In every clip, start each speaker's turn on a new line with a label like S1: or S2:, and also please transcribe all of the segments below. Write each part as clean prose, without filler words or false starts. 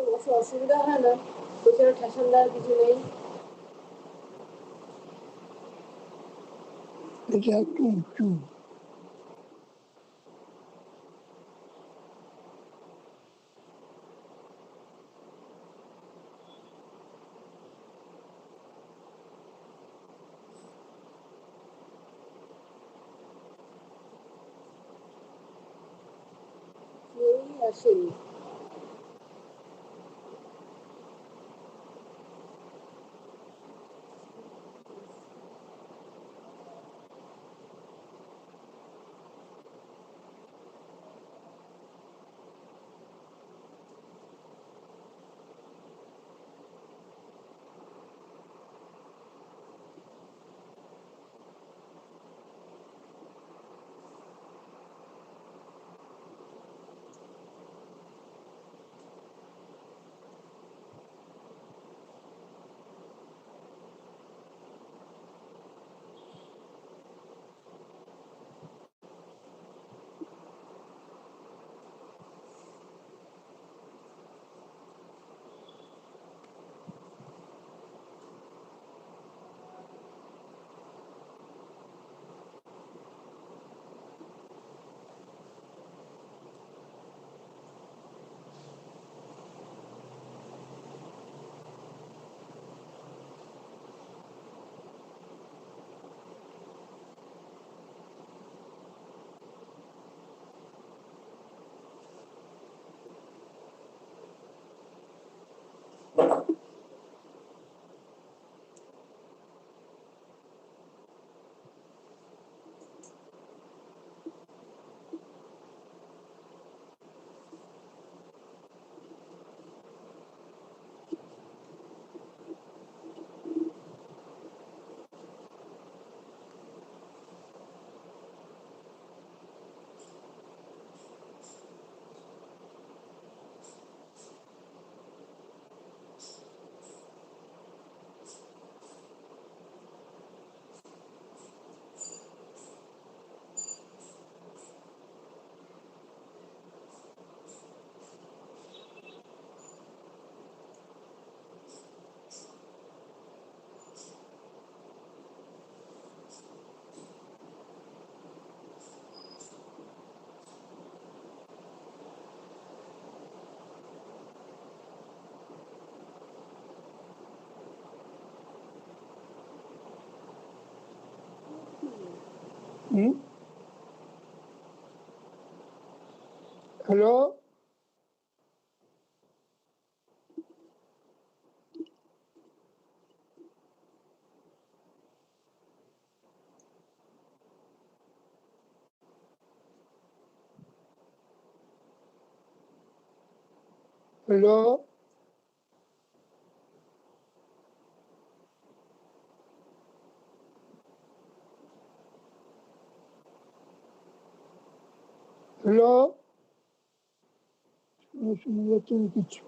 S1: বসে অসুবিধা হয় না, পেছনে ঠেসান দেওয়ার কিছু নেই।
S2: এটা একটু উঁচু।
S1: কেউই আসেনি।
S2: হ্যালো, হ্যালো, হ্যালো, শুনে যাচ্ছে না কিছু।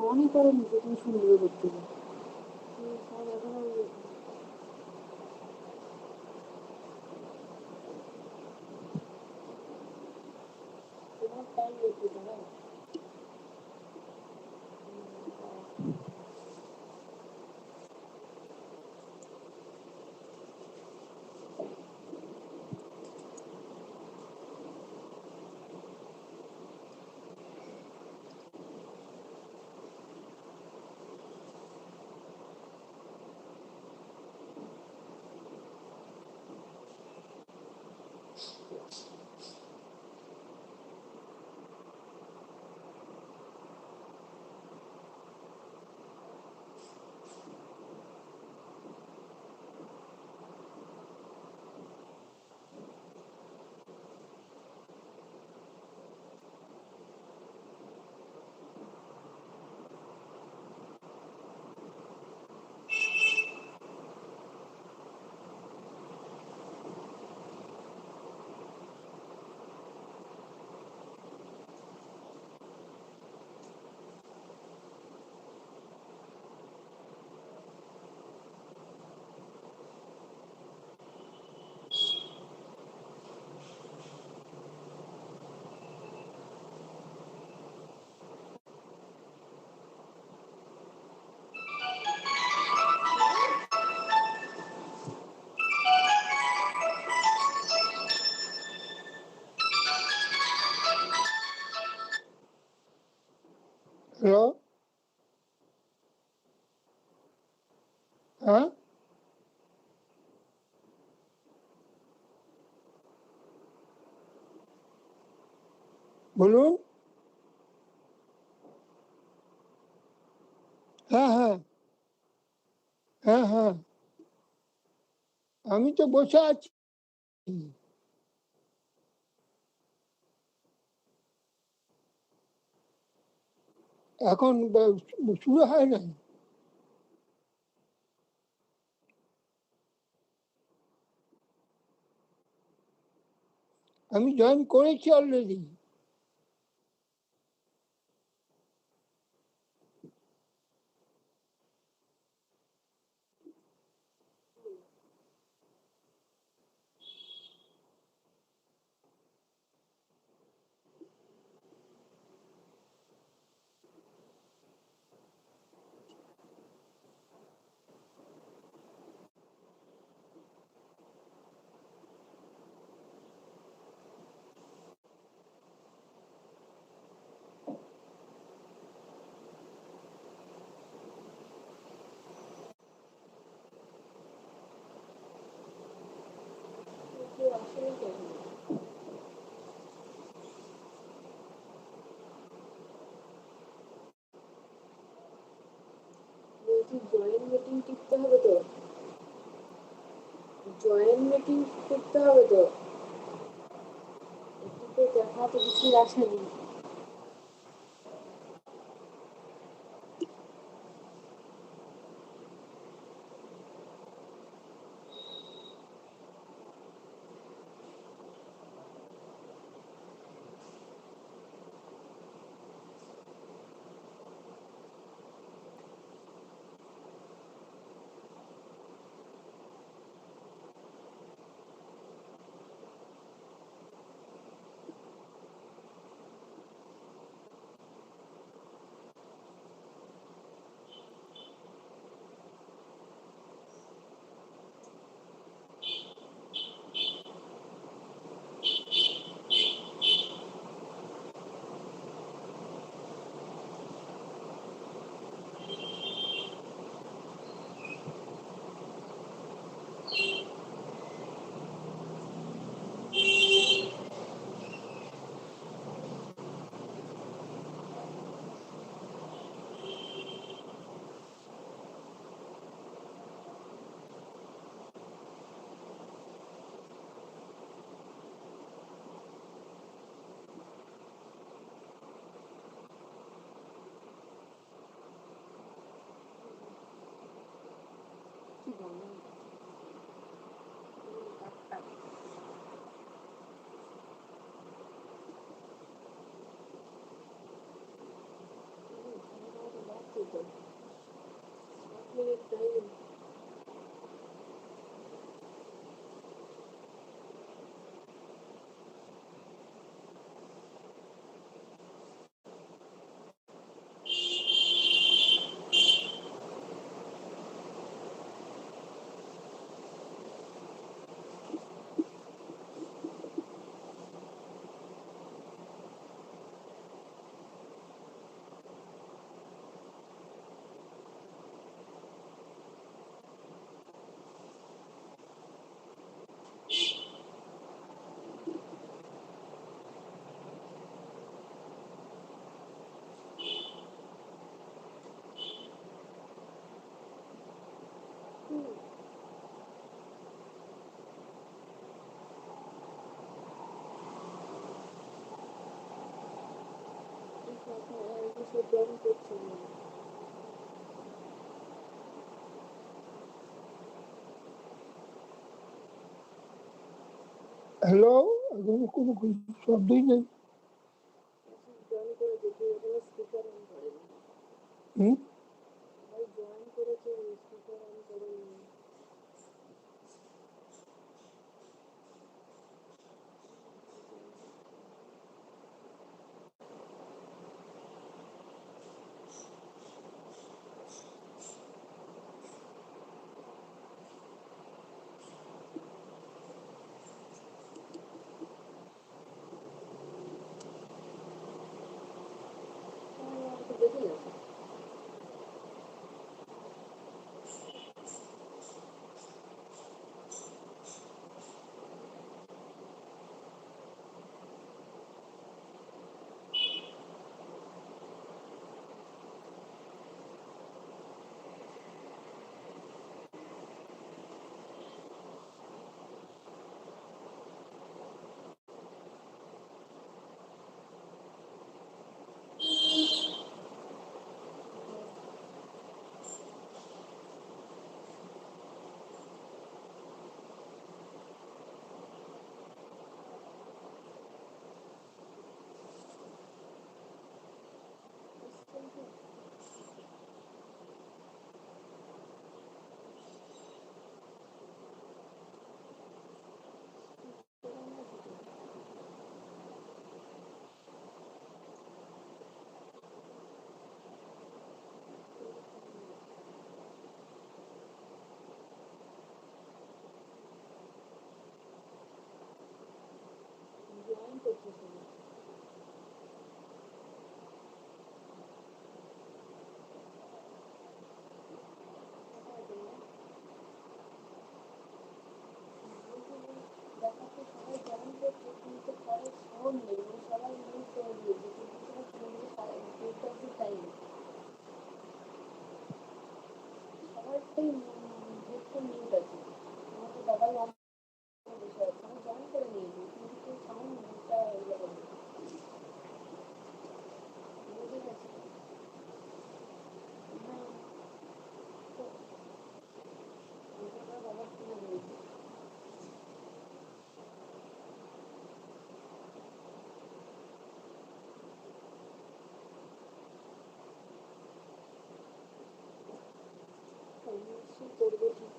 S1: অনই করেনি যে তুমি শুনবে করতে। তোমার টাইম লেগে যাবে।
S2: হ্যালো, হ্যাঁ বলুন। হ্যাঁ হ্যাঁ হ্যাঁ হ্যাঁ, আমি তো বসে আছি, এখন শুরু হয় নাই। আমি জয়েন করেছি অলরেডি।
S1: কেউ আসেনি কেন? বলছি জয়েন মিটিং টিপতে হবে তো, জয়েন মিটিং করতে হবে তো, একটু তো দেখা তো কিছু আসেনি। কি বলবো? জয়েন করছে না।
S2: হ্যালো, এখন কোনো শব্দই নেই।
S1: জয়েন করেছে কেউ, এখানে স্পিকার অন করেনি।
S2: হুম,
S1: ভাই জয়েন করেছে, স্পিকার অন করেনি। দেখে না দেখাচ্ছে সবাই যেমন করছে কিন্তু পরে সাউন্ড নেই, সবাই মিউট করে দিয়েছে, কিন্তু সেটা শুনবে টাইম সবারটাই হেডফোন মিউট আছে। আমার তো দাদাই অন করে বসে আছে, আমি জয়েন করে নিয়েছি কিন্তু কেউ সাউন্ড মিউটটা ইয়ে করে বুঝে গেছে না। তো এটা বাবা শুনে নিয়েছি। নিশ্চয়ই করবো ঠিক।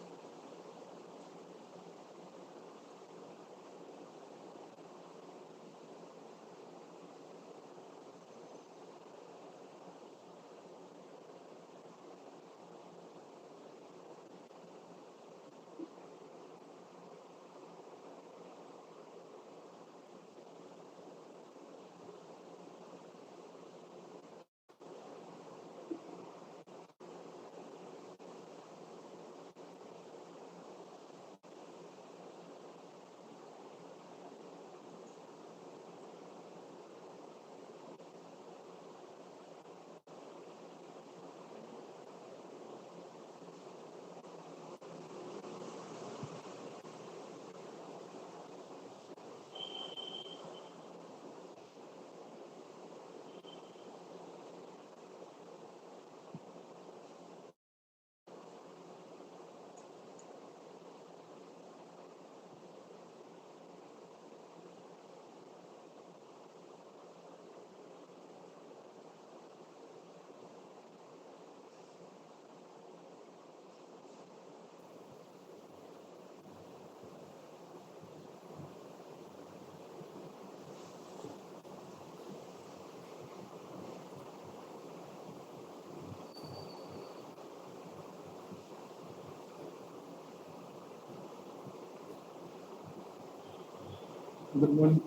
S3: Good morning.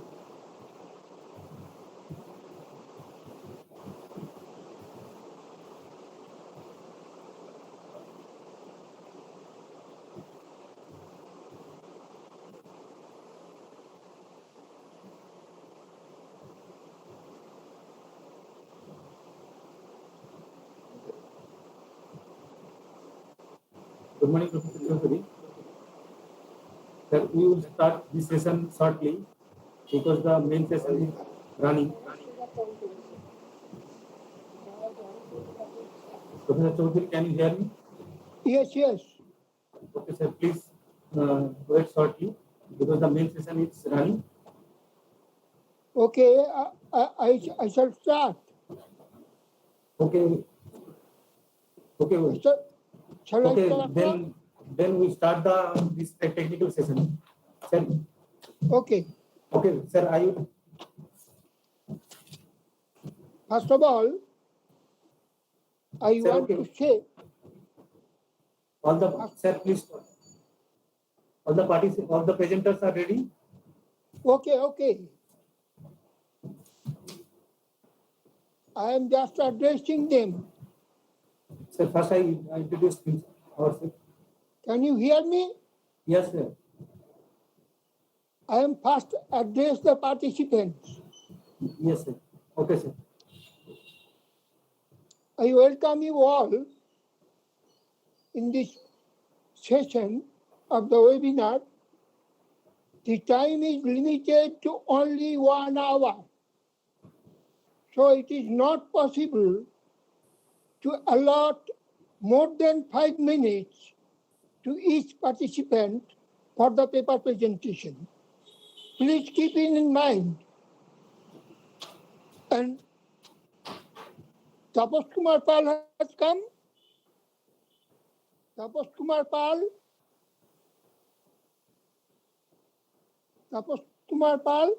S3: Good morning, Professor Chaudhary. Sir, we will start this session shortly because the main session is running.
S1: সেটা ফোন করেছে যারা জয়েন করতে তাদের
S3: Professor Chaudhary, can you hear me?
S2: Yes, yes.
S3: Okay, sir, please wait shortly because the main session is running.
S2: Okay, I shall start.
S3: Okay. Okay.
S2: Shall I
S3: Okay.
S2: start?
S3: Then we start this technical session. Sir.
S2: Okay.
S3: Okay, sir. Are you?
S2: First of all, I
S3: Sir,
S2: want
S3: okay.
S2: to say
S3: All the sir, please. All the parties, all the presenters are ready.
S2: okay. I am just addressing them.
S3: Sir, first I introduce ourselves.
S2: Can you hear me?
S3: Yes, sir.
S2: I am first address the participants.
S3: Yes, sir. Okay, sir.
S2: I welcome you all in this session of the webinar. The time is limited to only 1 hour. So it is not possible to allot more than 5 minutes to each participant for the paper presentation. Please keep it in mind. And Tapas Kumar Pal has come. Tapas Kumar Pal. Tapas Kumar Pal.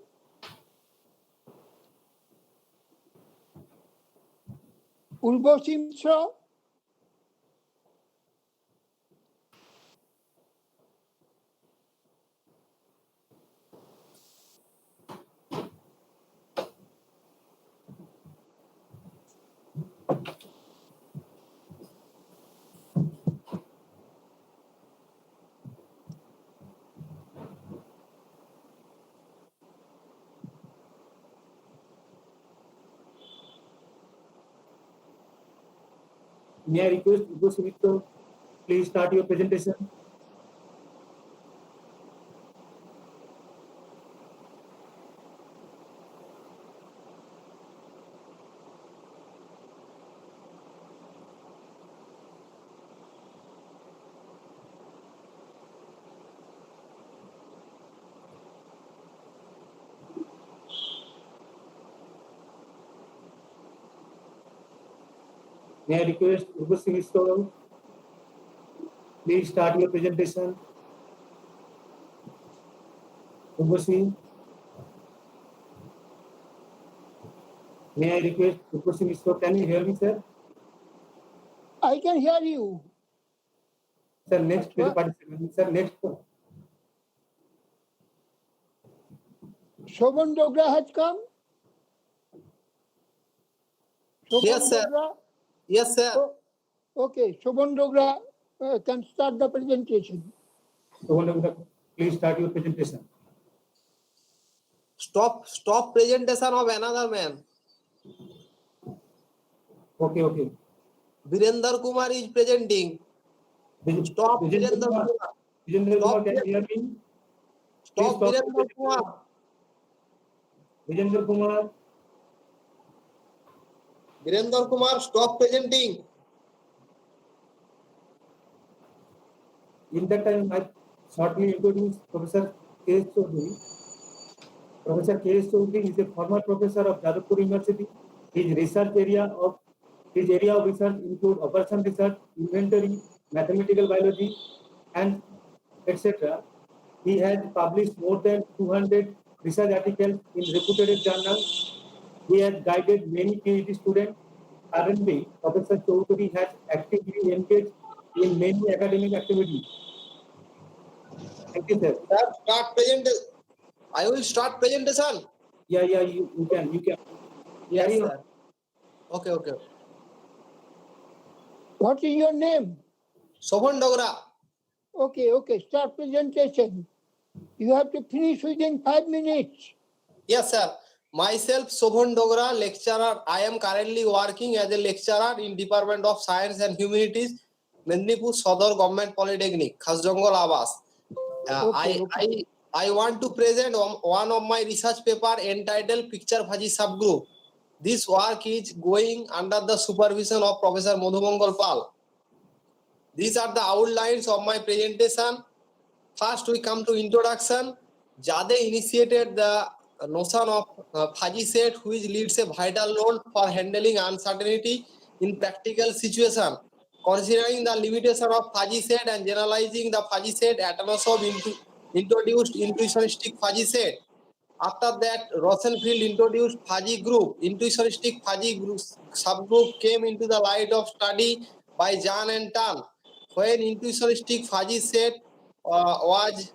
S2: Urvashi Mishra.
S3: May I request Ugo Sumito, please start your presentation. May I request Ugo Sumito, please start your presentation. Ugo Singh. May I request Ugo Sumito, can you hear me, sir?
S2: I can hear you.
S3: Sir, next
S2: What?
S3: participant. Sir, next.
S2: Shobhan Dogra has come? Shobhan
S4: Yes, sir.
S2: Dogra?
S4: Yes, sir.
S2: Oh, okay, Shobhan Dogra can start the presentation.
S3: Please start your presentation.
S4: Stop presentation of another man.
S3: Okay.
S4: Virender Kumar is presenting. Stop Virender Kumar.
S3: Virender Kumar,
S4: Stop
S3: can you hear me?
S4: Stop
S3: Please
S4: Virender Kumar.
S3: Virender Kumar.
S4: Virender Kumar, stop presenting.
S3: In that time, I shortly introduce Professor K. Choudhury. Professor K. Choudhury is a former professor of Jadavpur University. His area of research include operation research, inventory, mathematical biology, and etc. He has published more than 200 research articles in reputed journals. He has guided many PhD students. Currently, Professor Choudhury has actively engaged in many academic activities. Thank you, sir.
S4: Sir, start presentation. I will start presentation.
S3: Yeah, you can.
S4: Yes,
S3: Carry on.
S4: sir. Okay.
S2: What is your name?
S4: Shobhan Dogra.
S2: Okay, start presentation. You have to finish within 5 minutes.
S4: Yes, sir. Myself, Shobhan Dogra, lecturer. I am currently working as a lecturer in Department of Science and Humanities, Mendipur Sadar Government Polytechnic, Khasjongol Abbas.
S2: Okay.
S4: I want to present one of my research paper entitled Picture Phaji Subgroup. This work is going under the supervision of Professor Madhumangal Pal. These are the outlines of my presentation. First, we come to introduction. Jade initiated the notion of fuzzy set, which leads a vital role for handling uncertainty in practical situation. Considering the limitation of fuzzy set and generalizing the fuzzy set, Atanasoff introduced intuitionistic fuzzy set. After that, Rosenfield introduced fuzzy group. Intuitionistic fuzzy group subgroup came into the light of study by Jan and Tan. When intuitionistic fuzzy set was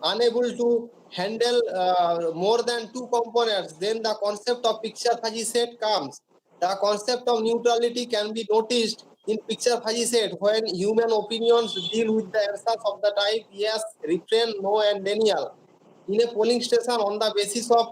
S4: unable to handle more than two components, then the concept of picture fuzzy set comes. The concept of neutrality can be noticed in picture fuzzy set when human opinions deal with the answers of the type yes, refrain, no, and denial. In a polling station, on the basis of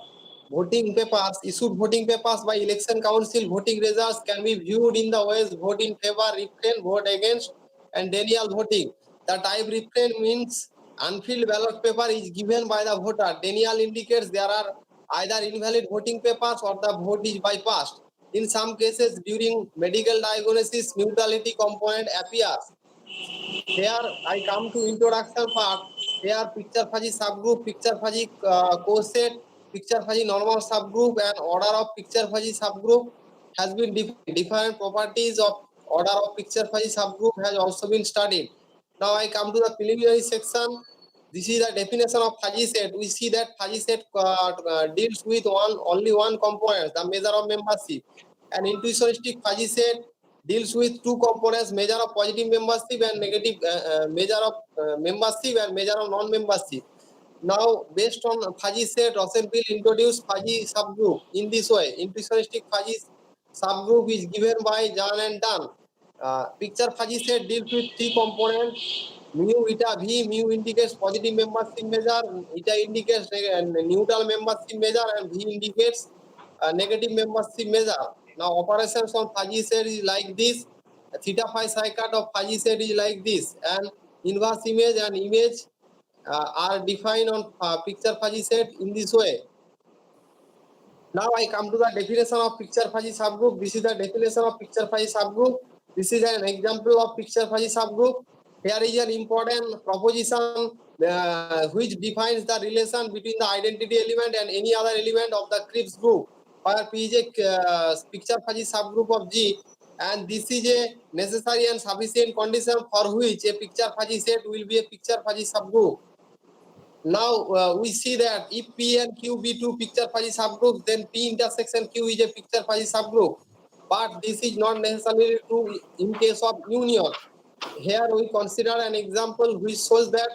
S4: voting papers, issued voting papers by election council, voting results can be viewed in the ways vote in favor, refrain, vote against, and denial voting. The type refrain means unfilled ballot paper is given by the voter. Denial indicates there are either invalid voting papers or the vote is bypassed. In some cases, during medical diagnosis, neutrality component appears. Here I come to introduction part. Here picture fuzzy subgroup, picture fuzzy coset, picture fuzzy normal subgroup, and order of picture fuzzy subgroup has been defined. Different properties of order of picture fuzzy subgroup has also been studied. Now I come to the preliminary section. This is the definition of fuzzy set. We see that fuzzy set deals with only one component, the measure of membership. An intuitionistic fuzzy set deals with two components, measure of positive membership and negative measure of membership and measure of non-membership. Now, based on fuzzy set, Rosenfield introduced fuzzy subgroup in this way. Intuitionistic fuzzy subgroup is given by Jan and Dan. Picture fuzzy set deals with three components. Mu, eta, V. Mu indicates positive membership measure, eta indicates neutral membership measure, and V indicates negative membership measure. Now operations on fuzzy set is like this. Theta phi psi cut of fuzzy set is like this, and inverse image and image are defined on picture fuzzy set in this way. Now I come to the definition of picture fuzzy subgroup. This is the definition of picture fuzzy subgroup. This is an example of picture fuzzy subgroup. Here is an important proposition which defines the relation between the identity element and any other element of the Cripps group, where P is a picture fuzzy subgroup of G, and this is a necessary and sufficient condition for which a picture fuzzy set will be a picture fuzzy subgroup. Now we see that if P and Q be two picture fuzzy subgroups, then P intersection Q is a picture fuzzy subgroup. But this is not necessarily true in case of union. Here we consider an example which shows that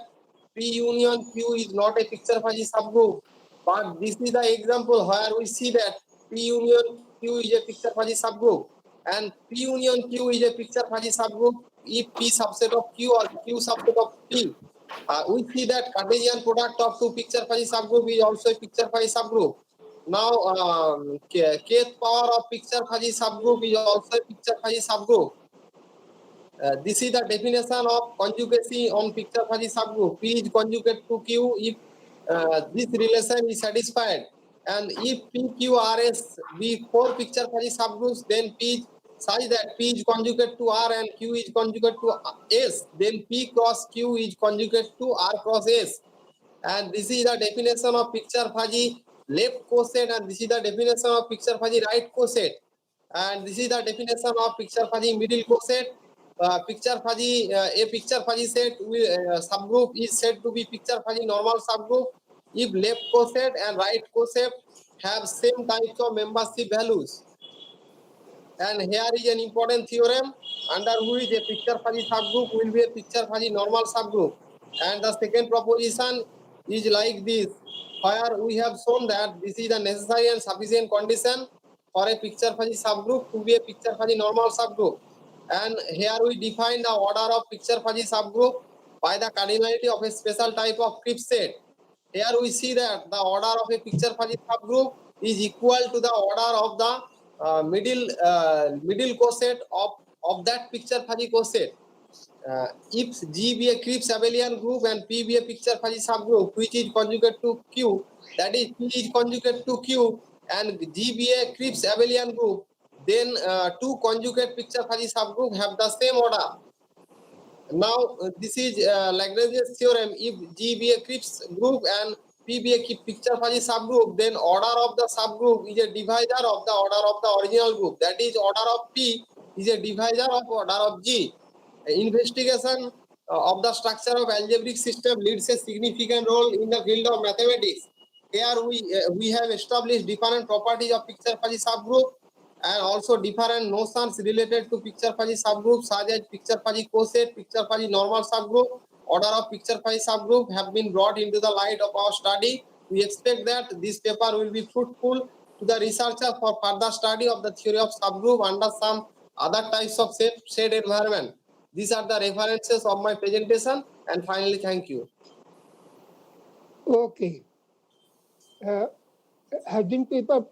S4: P union Q is not a picture fuzzy subgroup. But this is the example where we see that P union Q is a picture fuzzy subgroup. And P union Q is a picture fuzzy subgroup if P subset of Q or Q subset of P. We see that Cartesian product of two picture fuzzy subgroup is also a picture fuzzy subgroup. Now, kth power of picture fuzzy subgroup is also a picture fuzzy subgroup. This is the definition of conjugacy on picture fuzzy subgroup. P is conjugate to Q if this relation is satisfied. And if P, Q, R, S be four picture fuzzy subgroups, then P is such that P is conjugate to R and Q is conjugate to S, then P cross Q is conjugate to R cross S. And this is the definition of picture fuzzy left coset, and this is the definition of picture fuzzy right coset. And this is the definition of picture fuzzy middle coset. A picture fuzzy set with subgroup is said to be picture fuzzy normal subgroup if left coset and right coset have same types of membership values. And here is an important theorem under which a picture fuzzy subgroup will be a picture fuzzy normal subgroup. And the second proposition is like this, where we have shown that this is the necessary and sufficient condition for a picture fuzzy subgroup to be a picture fuzzy normal subgroup. And here we define the order of picture fuzzy subgroup by the cardinality of a special type of Cripps set. Here we see that the order of a picture fuzzy subgroup is equal to the order of the middle coset of that picture fuzzy coset. If G be a Cripps abelian group and P be a picture fuzzy subgroup which is conjugate to Q, that is P is conjugate to Q and G be a Cripps abelian group, then two conjugate picture fuzzy subgroup have the same order. Now this is Lagrange's theorem. If G be a Cripps group and P be a picture fuzzy subgroup, then order of the subgroup is a divisor of the order of the original group. That is, order of P is a divisor of order of G. Investigation of the structure of algebraic system leads a significant role in the field of mathematics. Here we have established different properties of picture fuzzy subgroup and also different notions related to picture fuzzy subgroups such as picture fuzzy coset, picture fuzzy normal subgroup, order of picture fuzzy subgroup have been brought into the light of our study. We expect that this paper will be fruitful to the researcher for further study of the theory of subgroup under some other types of set environment. These are the references of my presentation, and finally, thank you.
S2: Okay. Has been paper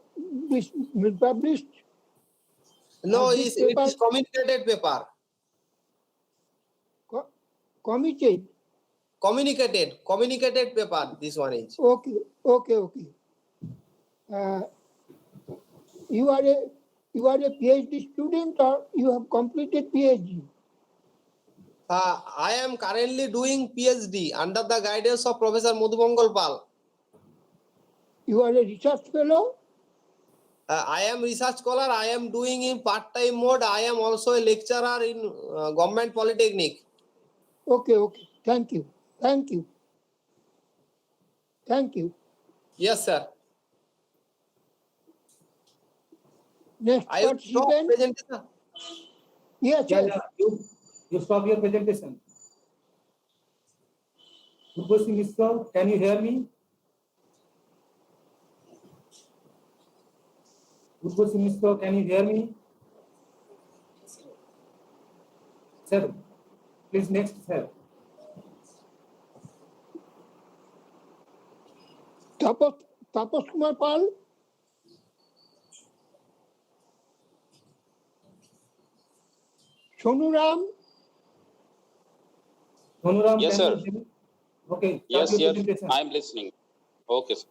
S2: published?
S4: No,
S2: Has this
S4: it
S2: paper
S4: is communicated paper.
S2: committed?
S4: Communicated paper, this one is.
S2: Okay. You are a PhD student or you have completed PhD?
S4: I am currently doing PhD under the guidance of Professor Madhumangal Pal.
S2: You are a research fellow?
S4: I am research scholar. I am doing in part-time mode. I am also a lecturer in Government Polytechnic.
S2: Okay. Thank you.
S4: Yes, sir.
S2: Next
S4: I will stop
S2: participant.
S4: presentation.
S2: Yes,
S3: Yeah,
S2: sir.
S3: you stop your presentation. Urvashi Mishra, can you hear me? Urvashi Mishra, can you hear me? Sir, please next, sir.
S2: Tapas Kumar Pal. Sonuram,
S3: Sonuram,
S5: Yes,
S3: can you
S5: sir.
S3: hear me? Okay. start
S5: Yes,
S3: your
S5: yes,
S3: presentation.
S5: I'm listening. Okay, sir.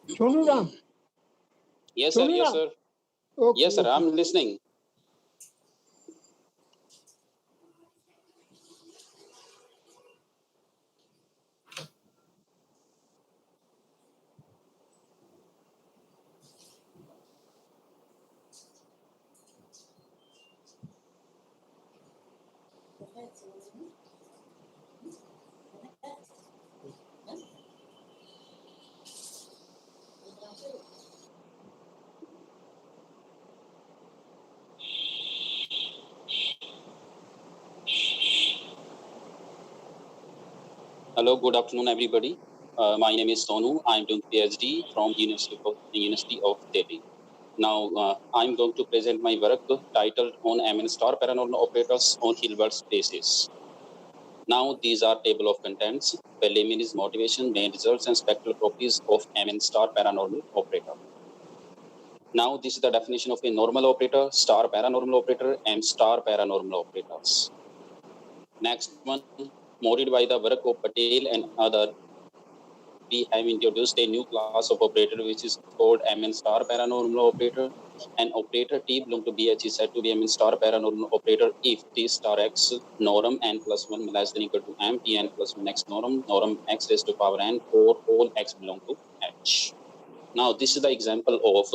S2: Sonuram.
S5: Yes, sir. Yes,
S2: Sonuram.
S5: sir.
S2: Okay.
S5: Yes, sir.
S2: okay.
S5: I'm listening. Hello, good afternoon, everybody. My name is Sonu. I'm doing PhD from University of Delhi. Now, I'm going to present my work titled on MN star paranormal operators on Hilbert spaces. Now, these are table of contents. Pele is motivation, main results, and spectral properties of MN star paranormal operator. Now, this is the definition of a normal operator, star paranormal operator, and star paranormal operators. Next one, molded by the work of Patel and other, we have introduced a new class of operator which is called MN star paranormal operator. An operator T belong to BH is said to be MN star paranormal operator if T star X norm n plus 1 less than equal to M T n plus 1 X norm X raised to power n for all X belong to H. Now this is the example of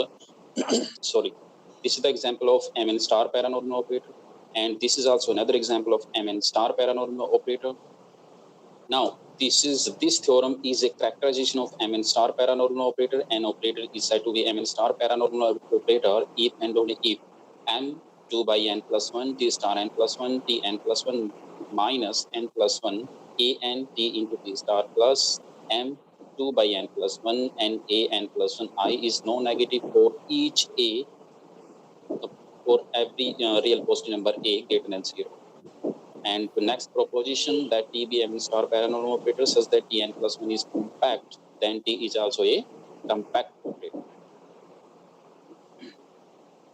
S5: sorry, this is the example of MN star paranormal operator, and this is also another example of MN star paranormal operator. Now, this theorem is a characterization of MN star paranormal operator. An operator is said to be MN star paranormal operator if and only if M 2 by n plus 1, T star n plus 1, T n plus 1 minus n plus 1, A n T into T star plus M 2 by n plus 1 and A n plus 1 I is non-negative for each A, for every real positive number A greater than 0. And the next proposition that TBM star paranormal operator says that Tn plus 1 is compact, then T is also a compact operator.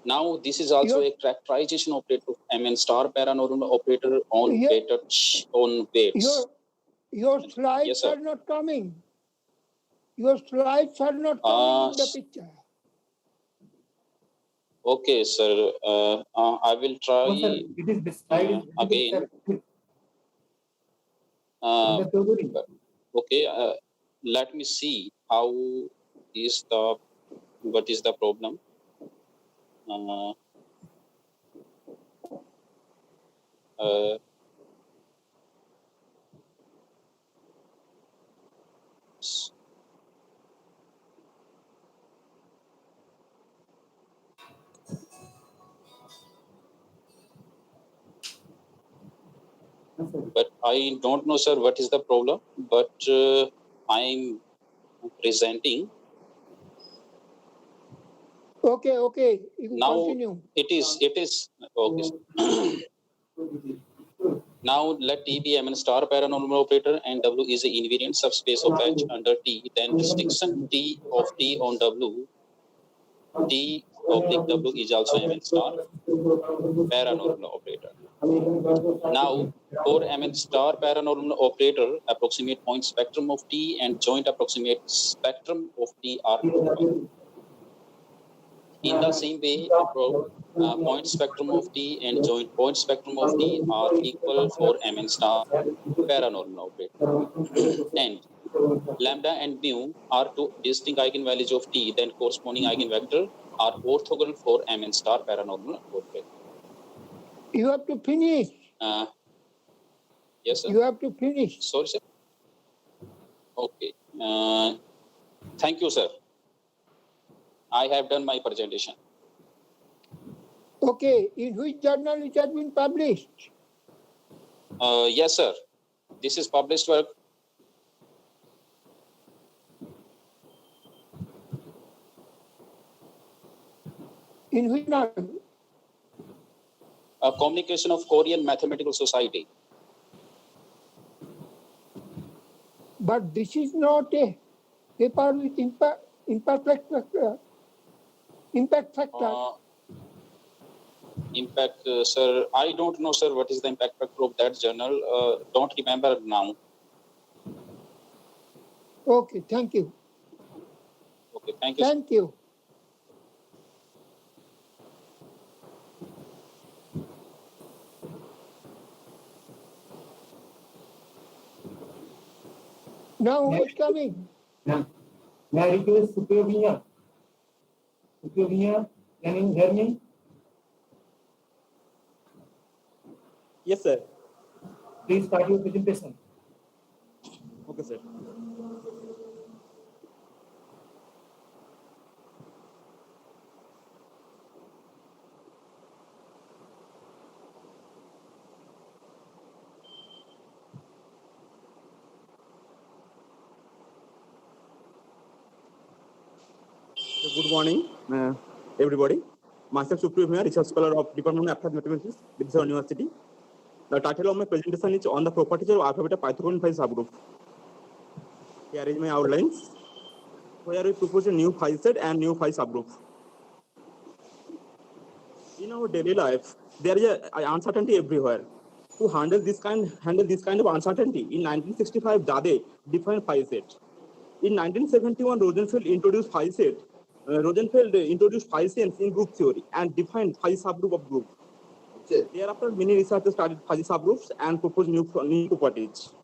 S5: Now, this is also a characterization operator of MN star paranormal operator on weights.
S2: Your slides
S5: Yes, sir.
S2: are not coming. Your slides are not coming in the picture.
S5: Okay, sir. I will try
S3: No, sir, it is this slide is
S5: again. Okay, let me see how is the what is the problem. But I don't know, sir, what is the problem. But I'm presenting.
S2: Okay. You
S5: now
S2: continue.
S5: It is okay. Now let T be MN star paranormal operator and W is the invariant subspace of H under T. Then distinction T of T on W. T oblique W is also MN star paranormal operator. Now, for MN star paranormal operator, approximate point spectrum of T and joint approximate spectrum of T are equal. In the same way, point spectrum of T and joint point spectrum of T are equal for MN star paranormal operator. And lambda and mu are two distinct eigenvalues of T, then corresponding eigenvector are orthogonal for MN star paranormal operator.
S2: You have to finish.
S5: Yes, sir.
S2: You have to finish.
S5: Sorry, sir. Okay. Thank you, sir. I have done my presentation.
S2: Okay. In which journal it has been published?
S5: Yes, sir. This is published work.
S2: In which journal?
S5: Communication of Korean Mathematical Society.
S2: But this is not a paper with impact factor.
S5: impact, sir, I don't know, sir, what is the impact factor of that journal. Don't remember now.
S2: Okay, thank you.
S5: Okay, thank you. Sir.
S2: Thank you. Now who is coming?
S3: Now, may I request Supriya? Supriya, can you hear me?
S6: Yes, sir.
S3: Please start your presentation.
S6: Okay, sir. So good morning, everybody. Myself Supriya Bhumia, research scholar of Department of Applied Mathematics, Vidisha University. The title of my presentation is on the properties of alpha, beta, Pythagorean phi subgroup. Here is my outlines. Where we propose a new phi set and new phi subgroup. In our daily life, there is a uncertainty everywhere. To handle this kind of uncertainty, in 1965, Dade defined phi set. In 1971, Rosenfeld introduced phi set. Rosenfeld introduced phi sets in group theory and defined phi subgroup of group. Thereafter, many researchers studied phi subgroups and proposed new properties.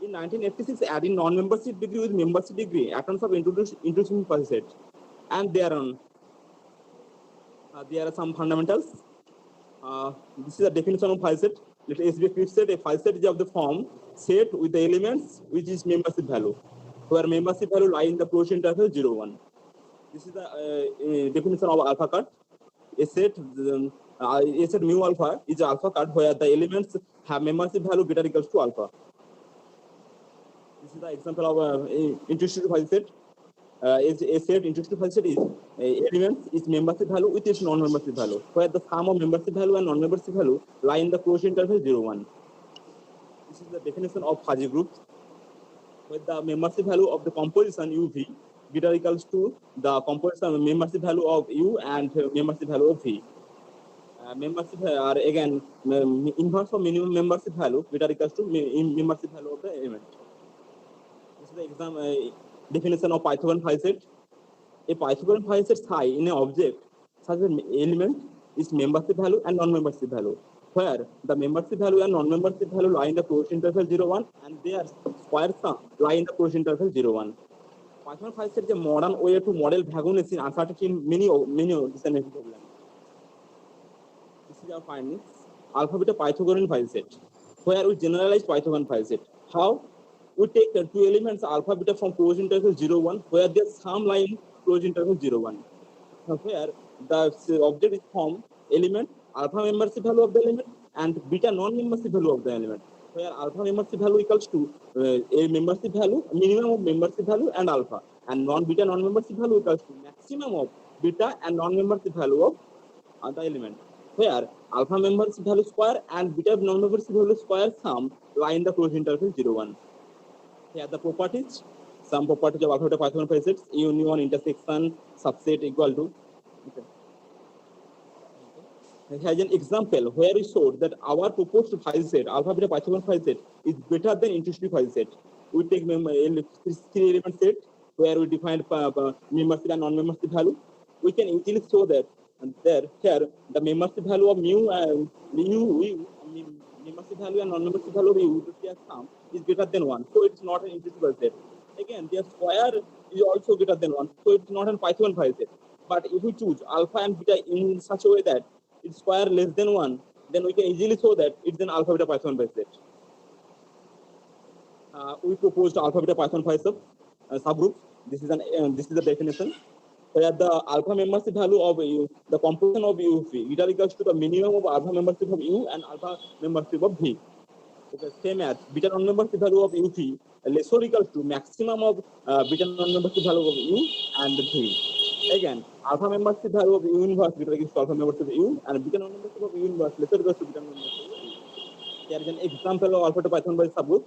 S6: In 1986, adding non-membership degree with membership degree, atoms of introducing phi set. And there are some fundamentals. This is the definition of phi set. Let us be clear set. A phi set is of the form set with the elements which is membership value, where membership value lie in the closure interval 0, 1. This is the definition of alpha cut. A set mu alpha is alpha cut where the elements have membership value greater equals to alpha. This is the example of introduced phi set. A set introduced phi set is elements is membership value with its non-membership value, where the sum of membership value and non-membership value lie in the closure interval 0, 1. This is the definition of fuzzy group, where the membership value of the composition UV greater equals to the composition membership value of U and membership value of V. Membership are again inverse of minimum membership value greater equals to membership value of the element. This is the exam definition of Pythagorean phi set. A Pythagorean phi set phi in an object such as an element is membership value and non-membership value, where the membership value and non-membership value lie in the closure interval 0, 1 and their square sum lie in the closure interval 0, 1. Pythagorean phi set is a modern way to model vagueness in uncertainty in many discrimination problems. This is our findings. Alpha beta Pythagorean phi set, where we generalize Pythagorean phi set. How? We take the two elements alpha beta from closed interval 0, 1, where their sum lie in closed interval 0, 1. Where the object is from element alpha membership value of the element and beta non-membership value of the element, where alpha membership value equals to a membership value, minimum of membership value and alpha, and non-beta non-membership value equals to maximum of beta and non-membership value of the element, where alpha membership value square and beta non-membership value square sum lie in the closed interval 0, 1. Here the properties, some properties of alpha beta Pythagorean phi sets, union, intersection, subset equal to. Okay. Has an example where we showed that our proposed phi set, alpha beta Pythagorean phi set, is better than introduced phi set. We take three element set where we define membership and non-membership value. We can easily show that here the membership value of membership value and non-membership value of U their sum is greater than 1. So it's not an introduced phi set. Again, their square is also greater than 1. So it's not an Pythagorean phi set. But if we choose alpha and beta in such a way that it's square less than 1, then we can easily show that it's an alpha beta Pythagorean phi set. We proposed alpha beta Pythagorean phi subgroup. This is the definition, where the alpha membership value of U, the composition of U V, it equals to the minimum of alpha membership of U and alpha membership of V. Okay, same as beta non-membership value of U V less or equals to maximum of beta non-membership value of U and V. Again, alpha membership value of U inverse greater equals to alpha membership of U and beta non-membership of U inverse lesser equals to beta non-membership of U. Here is an example of alpha to Pythagorean phi subgroup.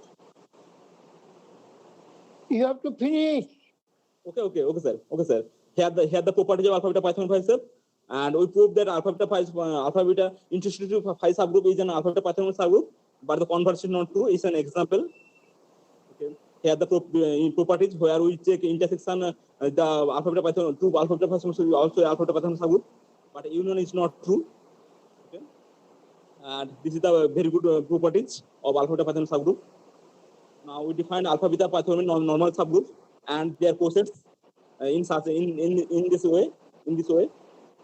S2: You have to finish.
S6: Okay, sir. Here the properties of alpha beta Pythagorean phi set. And we proved that alpha beta intrinsic phi subgroup is an alpha beta pathogenic subgroup, but the converse is not true. It's an example. Okay. Here the properties where we check intersection, the alpha beta pathogenic, true alpha beta pathogenic is also alpha beta pathogenic subgroup, but union is not true. Okay. And this is the very good properties of alpha beta pathogenic subgroup. Now we define alpha beta pathogenic normal subgroups and their cosets in this way.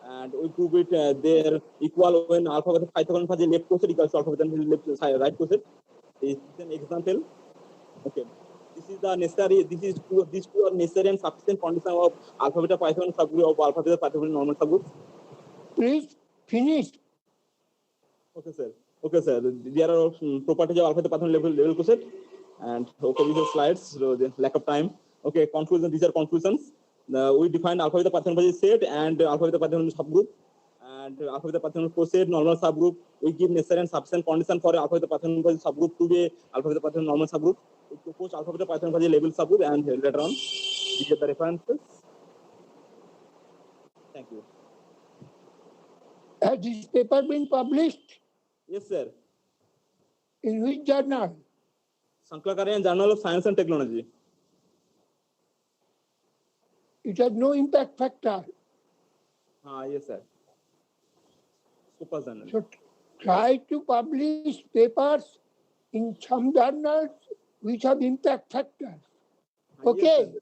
S6: And we prove it they're equal when alpha beta pythagorean has a left coset equals to alpha beta left side right coset. This is an example. Okay, this is the necessary. These two are necessary and sufficient condition of alpha beta pythagorean subgroup of alpha beta pythagorean normal subgroup.
S2: Please finish.
S6: Okay, sir. There are properties of alpha beta pythagorean level coset, and okay, these are slides. So the lack of time. Okay, conclusion. These are conclusions. We defined alpha beta pythagorean set and alpha beta pythagorean subgroup. And alpha beta pathogenic coset normal subgroup, we give necessary and sufficient condition for alpha beta pathogenic subgroup to be alpha beta pathogenic normal subgroup. We propose alpha beta pathogenic label subgroup, and later on we get the references. Thank you.
S2: Has this paper been published?
S6: Yes, sir.
S2: In which journal?
S6: Sankalakarayan Journal of Science and Technology.
S2: It has no impact factor.
S6: Yes, sir. Super journal.
S2: So try to publish papers in some journals which have impact factors. Okay.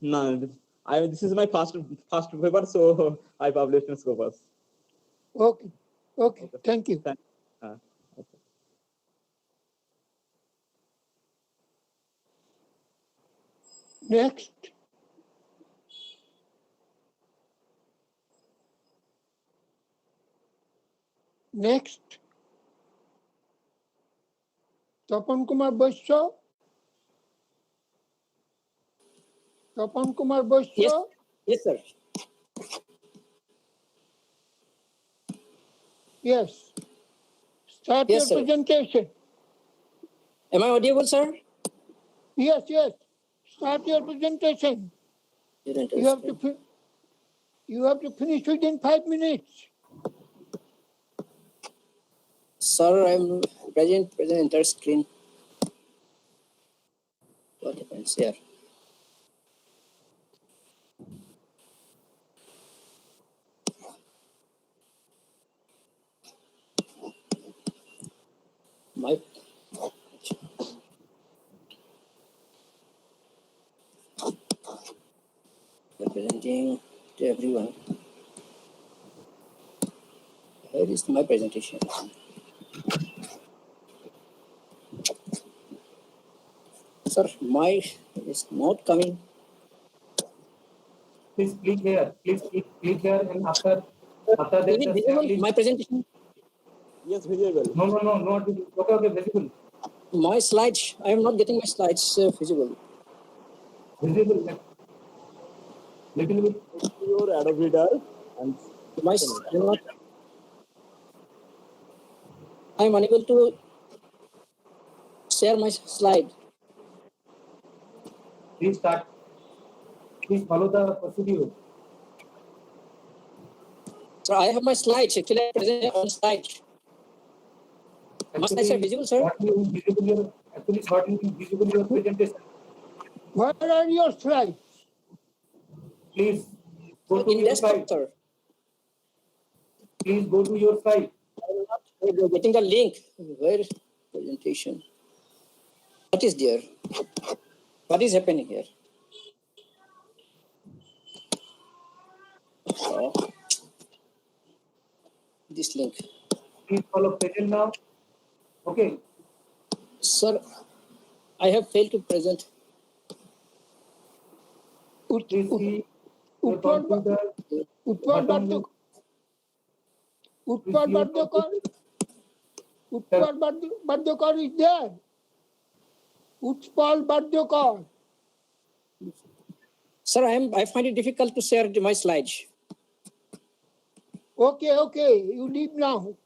S6: Yes, this is my first paper, so I published in Scopus.
S2: Okay. Thank you.
S6: Okay.
S2: Next. Tapan Kumar Boisho.
S7: Yes, sir.
S2: Yes. Start
S7: Yes,
S2: your
S7: sir.
S2: presentation.
S7: Am I audible, sir?
S2: Yes. Start your presentation. You have to finish within 5 minutes.
S7: Sir, I'm present entire screen. What happens here? My presenting to everyone. Here is my presentation. Sir, my is not coming.
S3: Please click here. And after that,
S7: Is it visible? My presentation?
S6: Yes, visible.
S3: No, not visible. Okay, visible.
S7: My slides. I am not getting my slides visible.
S3: Visible. Little bit.
S6: Your Adobe Reader and
S7: I'm unable to share my slide.
S3: Please start. Please follow the procedure.
S7: Sir, I have my slides. Actually, I present on slide. My slides are visible, sir.
S3: Actually, what is visible your presentation?
S2: Where are your slides?
S3: Please go to
S7: In
S3: your
S7: desktop,
S3: site.
S7: sir.
S3: Please go to your site.
S7: I'm not getting the link. Where is presentation? What is there? What is happening here? Oh. This link.
S3: Please follow present now. Okay.
S7: Sir, I have failed to present.
S3: Please see your
S2: Utpal
S3: computer.
S2: Bardekar is there. Utpal Bardekar.
S7: Sir, I find it difficult to share my slides.
S2: Okay. You leave now.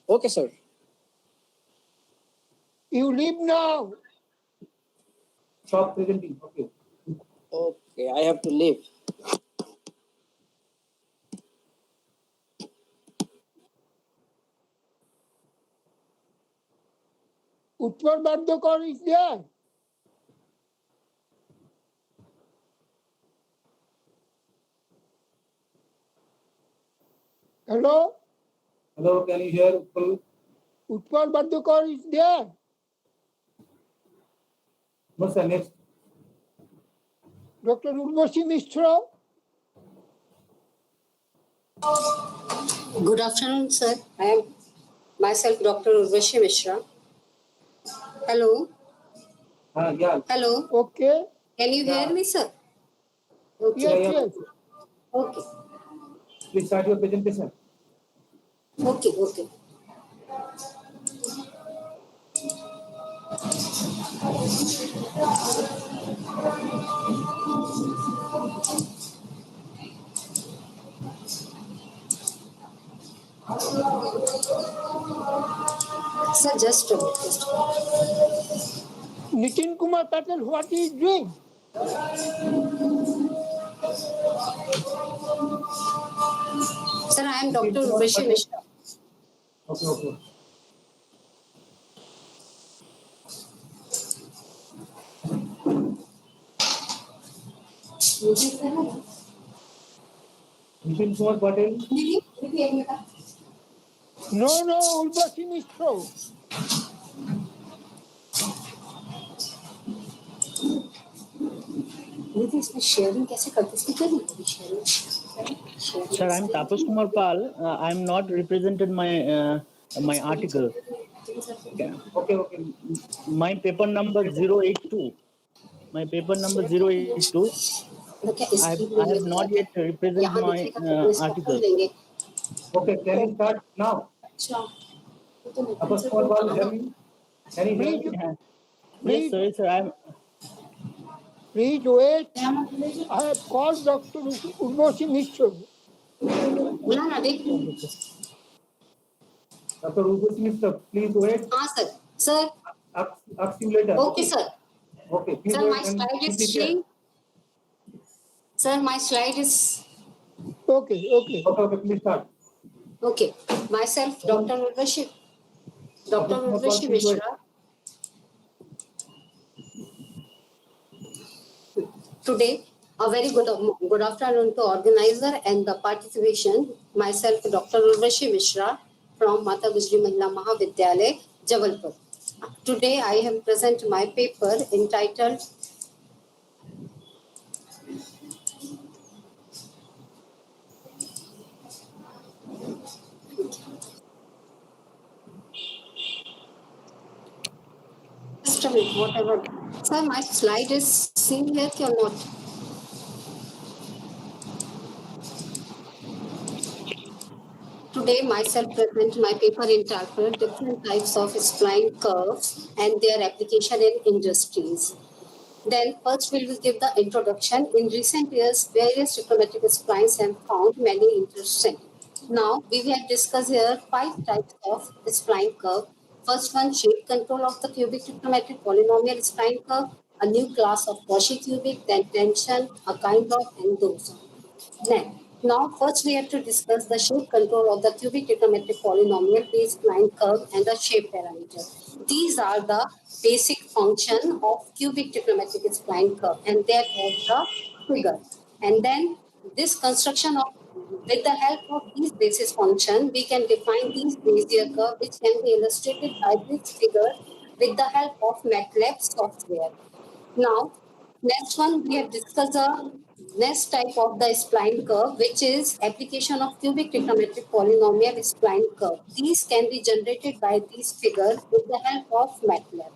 S7: Okay, sir.
S2: You leave now.
S3: stop presenting. Okay.
S7: Okay, I have to leave.
S2: Utpal Bardakar is there. Hello?
S3: Hello, can you hear? Utpal?
S2: Utpal Bardakar is there.
S3: No, sir. Next.
S2: Dr. Urvashi Mishra.
S8: Good afternoon, sir. I am myself, Dr. Urvashi Mishra. Hello.
S3: Yeah.
S8: Hello.
S2: Okay.
S8: Can you hear me, sir? Okay.
S2: Yes,
S3: Yeah.
S2: yes.
S8: Okay.
S3: Please start your presentation.
S8: Okay. Okay. Sir, just a minute.
S2: Nitin Kumar Patel, what he is doing?
S8: Sir, I am Dr. Urvashi Mishra.
S3: Okay, okay. Nitin Kumar Patel.
S2: No, Urvashi Mishra.
S8: मुझे इसमें sharing कैसे करते इसकी क्या नहीं sharing
S9: Sir, I'm Tapas Kumar Pal. I'm not represented my article.
S3: Okay, okay.
S9: My paper number 082. My paper number 082. I have not yet represented
S8: यहाँ
S9: my
S8: दिखेगा तो इसको खोल
S9: article.
S8: देंगे
S3: Okay, can you start now?
S8: अच्छा तो
S3: Tapas Kumar Pal, hear me? Can you hear me?
S9: Yes, sir. Yes, sir.
S2: Please wait. I have called Dr. Urvashi Mishra.
S8: बोला ना देख
S3: Dr. Urvashi Mishra, please wait.
S8: हाँ sir sir
S3: Ask you later.
S8: Okay sir
S3: Okay, please
S8: Sir,
S3: wait.
S8: my
S3: and
S8: slide
S3: keep
S8: is
S3: it here.
S8: showing. Sir, my slide is
S2: Okay.
S3: Okay, okay, please start.
S8: okay. Myself, Dr. Urvashi Mishra. Today, a very good afternoon to organizer and the participation. Myself, Dr. Urvashi Mishra from Mata Gujri Mahila Mahavidyalaya, Jabalpur. Today, I have present my paper entitled just a minute, whatever. Sir, my slide is seen here or not? Today, myself present my paper entitled Different Types of Spline Curves and Their Application in Industries. Then first we will give the introduction. In recent years, various trigonometric splines have found many interesting. Now, we will discuss here 5 types of spline curve. First one, shape control of the cubic trigonometric polynomial spline curve, a new class of Cauchy cubic, then tension, a kind of endorsement. Now, first we have to discuss the shape control of the cubic trigonometric polynomial based line curve and the shape parameter. These are the basic function of cubic trigonometric spline curve, and that has the figure. And then this construction of with the help of these basis function, we can define these Bezier curve, which can be illustrated by this figure with the help of MATLAB software. Now, next one, we have discussed the next type of the spline curve, which is application of cubic trigonometric polynomial spline curve. These can be generated by these figures with the help of MATLAB.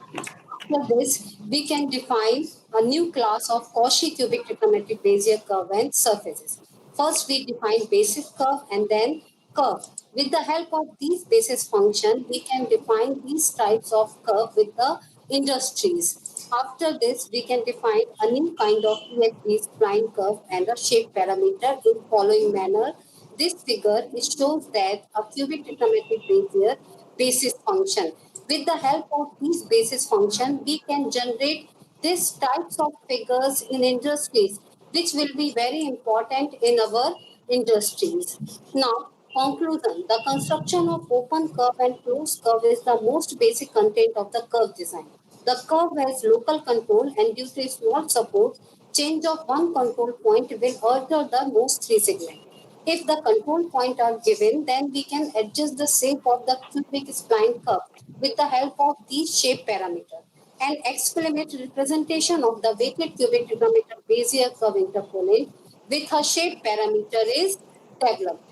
S8: After this, we can define a new class of Cauchy cubic trigonometric Bezier curve and surfaces. First, we define basis curve and then curve. With the help of these basis function, we can define these types of curve with the industries. After this, we can define a new kind of PHB spline curve and a shape parameter in following manner. This figure it shows that a cubic trigonometric Bezier basis function. With the help of these basis function, we can generate these types of figures in industries, which will be very important in our industries. Now, conclusion. The construction of open curve and closed curve is the most basic content of the curve design. The curve has local control and due to its small support, change of one control point will alter the most three segments. If the control point are given, then we can adjust the shape of the cubic spline curve with the help of these shape parameter. An explicit representation of the weighted cubic trigonometric Bezier curve interpolate with a shape parameter is developed.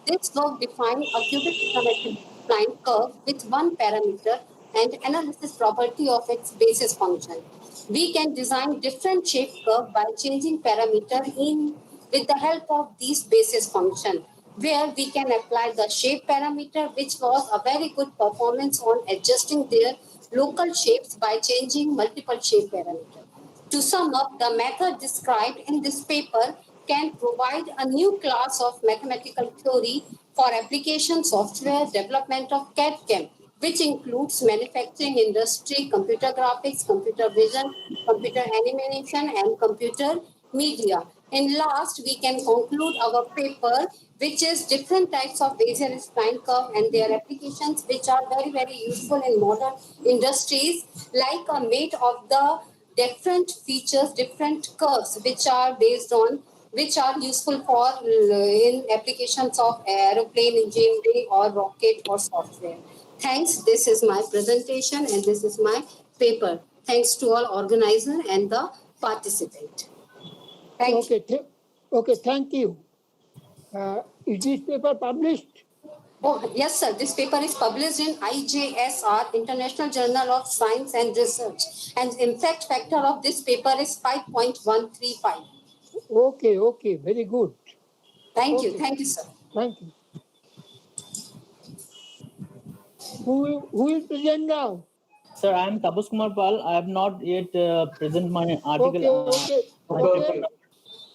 S8: This curve defines a cubic trigonometric spline curve with one parameter and analysis property of its basis function. We can design different shape curve by changing parameter in with the help of these basis function, where we can apply the shape parameter, which was a very good performance on adjusting their local shapes by changing multiple shape parameters. To sum up, the method described in this paper can provide a new class of mathematical theory for application software development of CAD/CAM, which includes manufacturing industry, computer graphics, computer vision, computer animation, and computer media. And last, we can conclude our paper, which is different types of Bezier spline curve and their applications, which are very, very useful in modern industries, like a mate of the different features, different curves, which are based on, which are useful for in applications of aeroplane engineering or rocket or software. Thanks. This is my presentation and this is my paper. Thanks to all organizer and the participant. Thank you.
S2: Okay, thank you. Is this paper published?
S8: Oh, yes, sir. This paper is published in IJSR, International Journal of Science and Research. And impact factor of this paper is 5.135.
S2: Okay, very good.
S8: Thank you, sir.
S2: Thank you. Who will present now?
S9: Sir, I am Tapas Kumar Pal. I have not yet present my article.
S2: Okay.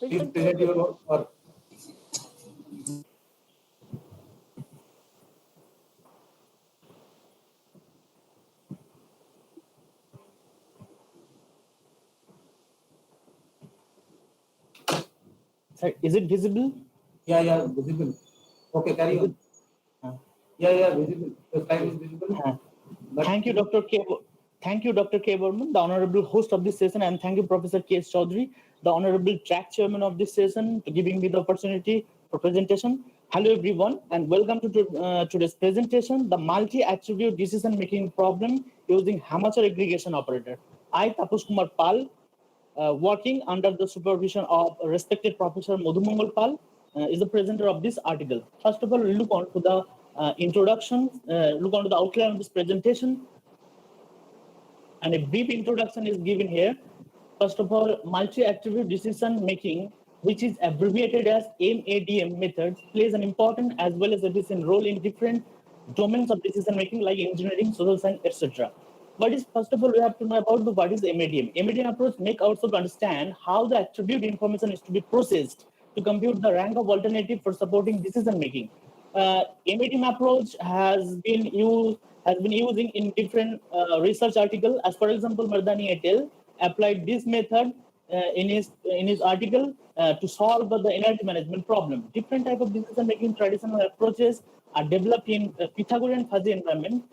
S3: Please present your work.
S9: Sir, is it visible?
S3: Yeah, visible. Okay, carry on. Yeah, visible. The slide is visible.
S9: Thank you, Dr. K. Thank you, Dr. K. Burman, the honorable host of this session, and thank you, Professor K. S. Chaudhary, the honorable track chairman of this session, for giving me the opportunity for presentation. Hello, everyone, and welcome to today's presentation, the multi-attribute decision-making problem using Hamacher aggregation operator. I, Tapas Kumar Pal, working under the supervision of respected Professor Madhumangal Pal, is the presenter of this article. First of all, we'll look on to the introduction, look on to the outline of this presentation, and a brief introduction is given here. First of all, multi-attribute decision making, which is abbreviated as MADM methods, plays an important as well as a decent role in different domains of decision making like engineering, social science, etc. But first of all, we have to know about what is MADM. MADM approach make ourselves understand how the attribute information is to be processed to compute the rank of alternative for supporting decision making. MADM approach has been using in different research articles. As for example, Mardani et al. Applied this method in his article to solve the energy management problem. Different type of decision making traditional approaches are developed in Pythagorean fuzzy environment.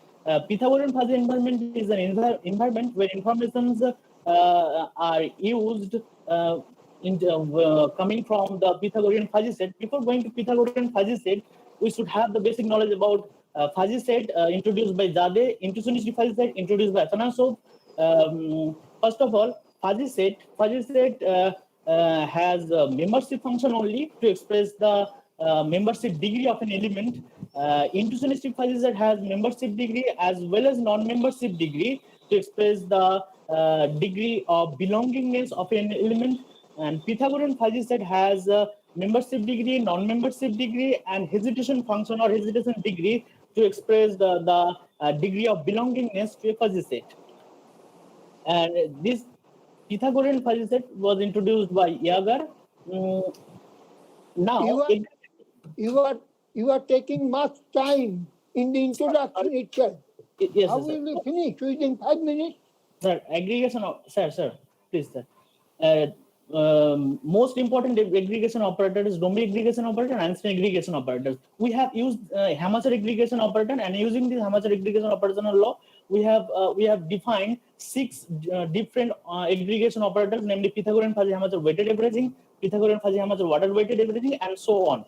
S9: Pythagorean fuzzy environment is an environment where informations are used coming from the Pythagorean fuzzy set. Before going to Pythagorean fuzzy set, we should have the basic knowledge about fuzzy set introduced by Zadeh, intuitionistic fuzzy set introduced by Afanasov. First of all, fuzzy set has a membership function only to express the membership degree of an element. Intuitionistic fuzzy set has membership degree as well as non-membership degree to express the degree of belongingness of an element. And Pythagorean fuzzy set has membership degree, non-membership degree, and hesitation function or hesitation degree to express the degree of belongingness to a fuzzy set. And this Pythagorean fuzzy set was introduced by Jaeger. Now
S2: you are taking much time in the introduction itself.
S9: Yes,
S2: How
S9: sir.
S2: will we finish within 5 minutes?
S9: Sir, aggregation of sir. please, sir. Most important aggregation operator is Dombey aggregation operator and Einstein aggregation operators. We have used Hamacher aggregation operator, and using this Hamacher aggregation operational law, we have defined 6 different aggregation operators, namely Pythagorean fuzzy Hamacher weighted averaging, Pythagorean fuzzy Hamacher water weighted averaging, and so on.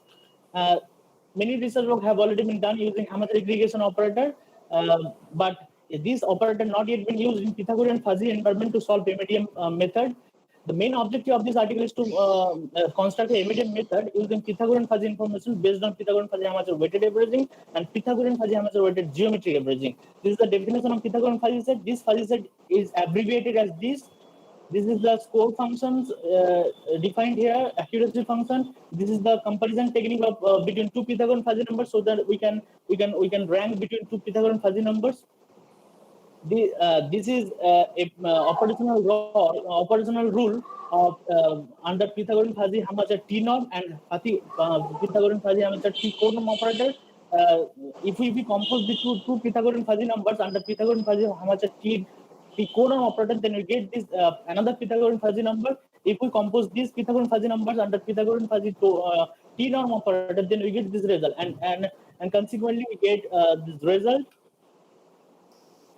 S9: Many research work have already been done using Hamacher aggregation operator, but this operator not yet been used in Pythagorean fuzzy environment to solve MADM method. The main objective of this article is to construct a MADM method using Pythagorean fuzzy information based on Pythagorean fuzzy Hamacher weighted averaging and Pythagorean fuzzy Hamacher weighted geometric averaging. This is the definition of Pythagorean fuzzy set. This fuzzy set is abbreviated as this. This is the score functions defined here, accuracy function. This is the comparison technique of between 2 Pythagorean fuzzy numbers, so that we can rank between 2 Pythagorean fuzzy numbers. This is a operational rule of under Pythagorean fuzzy Hamacher T norm and Pythagorean fuzzy Hamacher T core norm operator. If we compose the two Pythagorean fuzzy numbers under Pythagorean fuzzy Hamacher T core norm operator, then we get this another Pythagorean fuzzy number. If we compose these Pythagorean fuzzy numbers under Pythagorean fuzzy T norm operator, then we get this result, and consequently we get this result.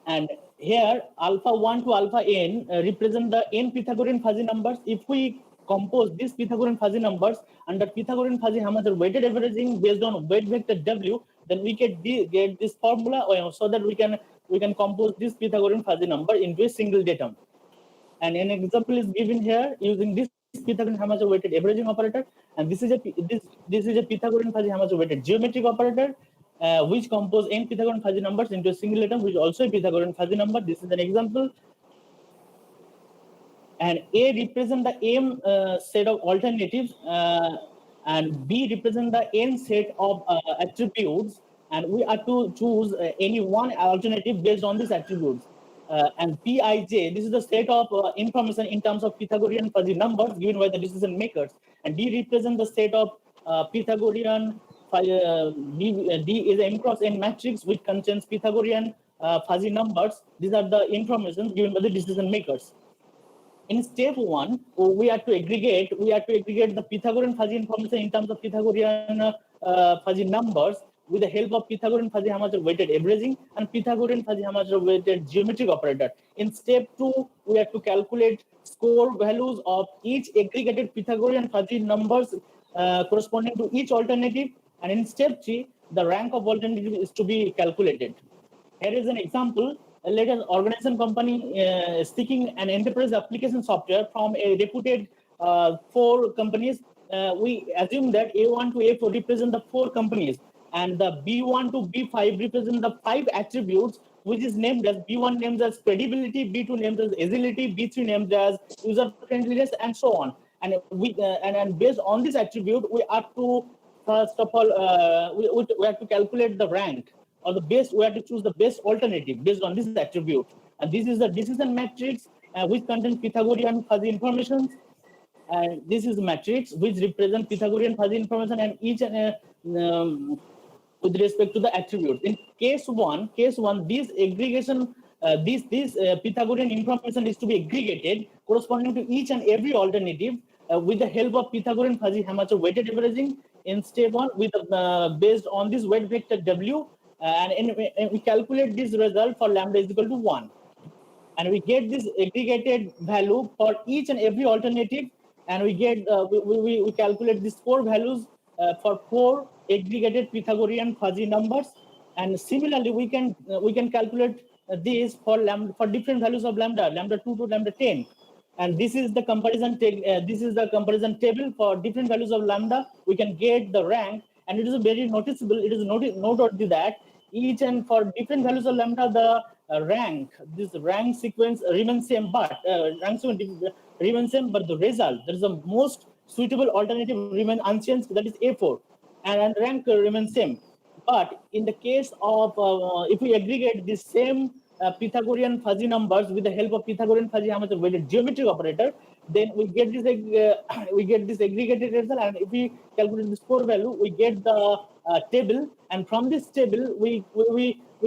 S9: And here alpha 1 to alpha n represent the n Pythagorean fuzzy numbers. If we compose these Pythagorean fuzzy numbers under Pythagorean fuzzy Hamacher weighted averaging based on weight vector W, then we get this formula, so that we can compose this Pythagorean fuzzy number into a single datum. And an example is given here using this Pythagorean Hamacher weighted averaging operator, and this is a Pythagorean fuzzy Hamacher weighted geometric operator, which compose n Pythagorean fuzzy numbers into a single datum, which is also a Pythagorean fuzzy number. This is an example. And A represent the m set of alternatives, and B represent the n set of attributes, and we are to choose any one alternative based on these attributes. And Pij, this is the set of information in terms of Pythagorean fuzzy numbers given by the decision makers, and D represent the set of Pythagorean D is an m cross n matrix which contains Pythagorean fuzzy numbers. These are the information given by the decision makers. In step 1, we are to aggregate the Pythagorean fuzzy information in terms of Pythagorean fuzzy numbers with the help of Pythagorean fuzzy Hamacher weighted averaging and Pythagorean fuzzy Hamacher weighted geometric operator. In step 2, we have to calculate score values of each aggregated Pythagorean fuzzy numbers corresponding to each alternative. And in step 3, the rank of alternative is to be calculated. Here is an example. Let an organization company seeking an enterprise application software from a reputed 4 companies. We assume that A1 to A4 represent the 4 companies, and the B1 to B5 represent the 5 attributes, which is named as B1 named as credibility, B2 named as agility, B3 named as user friendliness, and so on. And we and based on this attribute, we are to first of all we have to calculate the rank, or the best. We have to choose the best alternative based on this attribute. And this is the decision matrix which contains Pythagorean fuzzy information. And this is matrix which represents Pythagorean fuzzy information and each with respect to the attribute. In case one, this aggregation, this Pythagorean information is to be aggregated corresponding to each and every alternative with the help of Pythagorean fuzzy Hamacher weighted averaging. In step 1, with based on this weight vector W, and we calculate this result for lambda is equal to 1, and we get this aggregated value for each and every alternative, and we get we calculate these 4 values for 4 aggregated Pythagorean fuzzy numbers. And similarly, we can calculate this for different values of lambda 2 to lambda 10. And this is the comparison table for different values of lambda. We can get the rank, and it is very noticeable. It is noteworthy that each and for different values of lambda, the rank sequence remains same, but but the result, there is the most suitable alternative remain unchanged, that is A4, and rank remains same. But in the case of if we aggregate the same Pythagorean fuzzy numbers with the help of Pythagorean fuzzy Hamacher weighted geometric operator, then we get this aggregated result. And if we calculate the score value, we get the table, and from this table we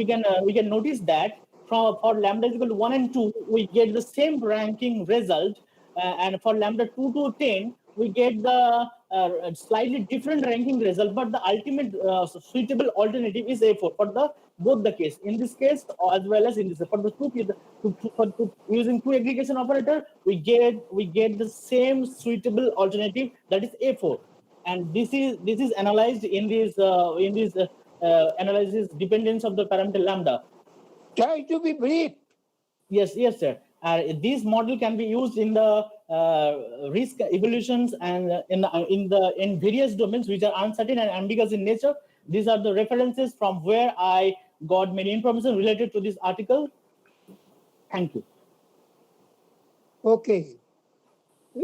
S9: can notice that for lambda is equal to 1 and 2, we get the same ranking result and for lambda 2 to 10, we get the slightly different ranking result, but the ultimate suitable alternative is A4 for the both the case. In this case, as well as in this, for the using two aggregation operator, we get the same suitable alternative, that is A4, and this is analyzed in this analysis dependence of the parameter lambda.
S2: Try to be brief.
S9: Yes, sir. This model can be used in the risk evaluations and in various domains which are uncertain and ambiguous in nature. These are the references from where I got many information related to this article. Thank you.
S2: Okay.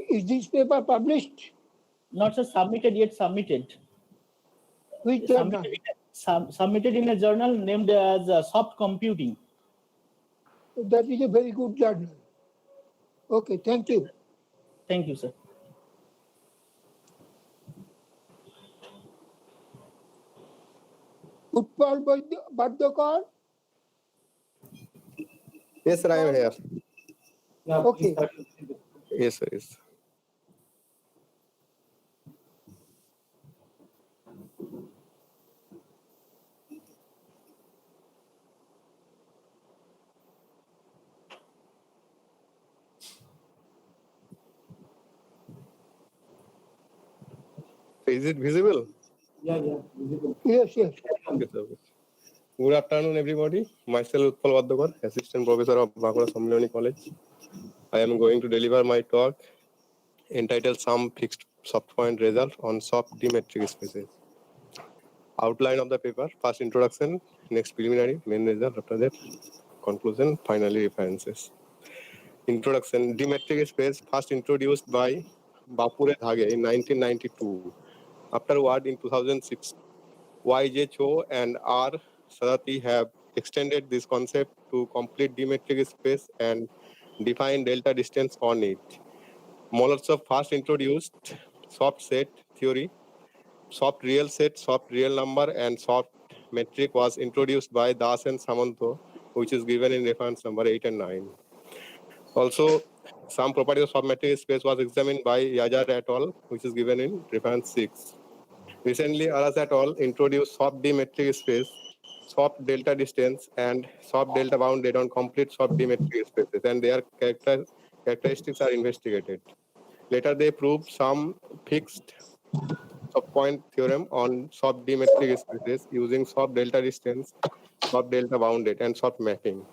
S2: Is this paper published?
S9: Not so submitted yet. Submitted.
S2: Which journal?
S9: Submitted in a journal named as Soft Computing.
S2: That is a very good journal. Okay, thank you.
S9: Thank you, sir.
S2: Utpal Bardakar?
S10: Yes, sir, I am here.
S3: Yeah,
S2: Okay.
S10: Yes, sir. Yes. Is it visible?
S3: Yeah, visible.
S2: Yes.
S10: Okay, sir. Good afternoon, everybody. Myself, Utpal Bardakar, Assistant Professor of Bankura Sammilani College. I am going to deliver my talk entitled Some Fixed Soft Point Result on Soft D-Metric Spaces. Outline of the paper: first introduction, next preliminary, main result, after that conclusion, finally references. Introduction: D-metric space first introduced by Bapure Dhage in 1992. Afterward, in 2006, Y.J. Cho and R. Sadati have extended this concept to complete D-metric space and define delta distance on it. Molotov first introduced soft set theory. Soft real set, soft real number, and soft metric was introduced by Das and Samanto, which is given in reference number 8 and 9. Also, some properties of soft metric space was examined by Yajar et al., which is given in reference 6. Recently, Aras et al. Introduced soft D-metric space, soft delta distance, and soft delta bounded on complete soft D-metric spaces, and their characteristics are investigated. Later, they proved some fixed soft point theorem on soft D-metric spaces using soft delta distance, soft delta bounded, and soft mapping.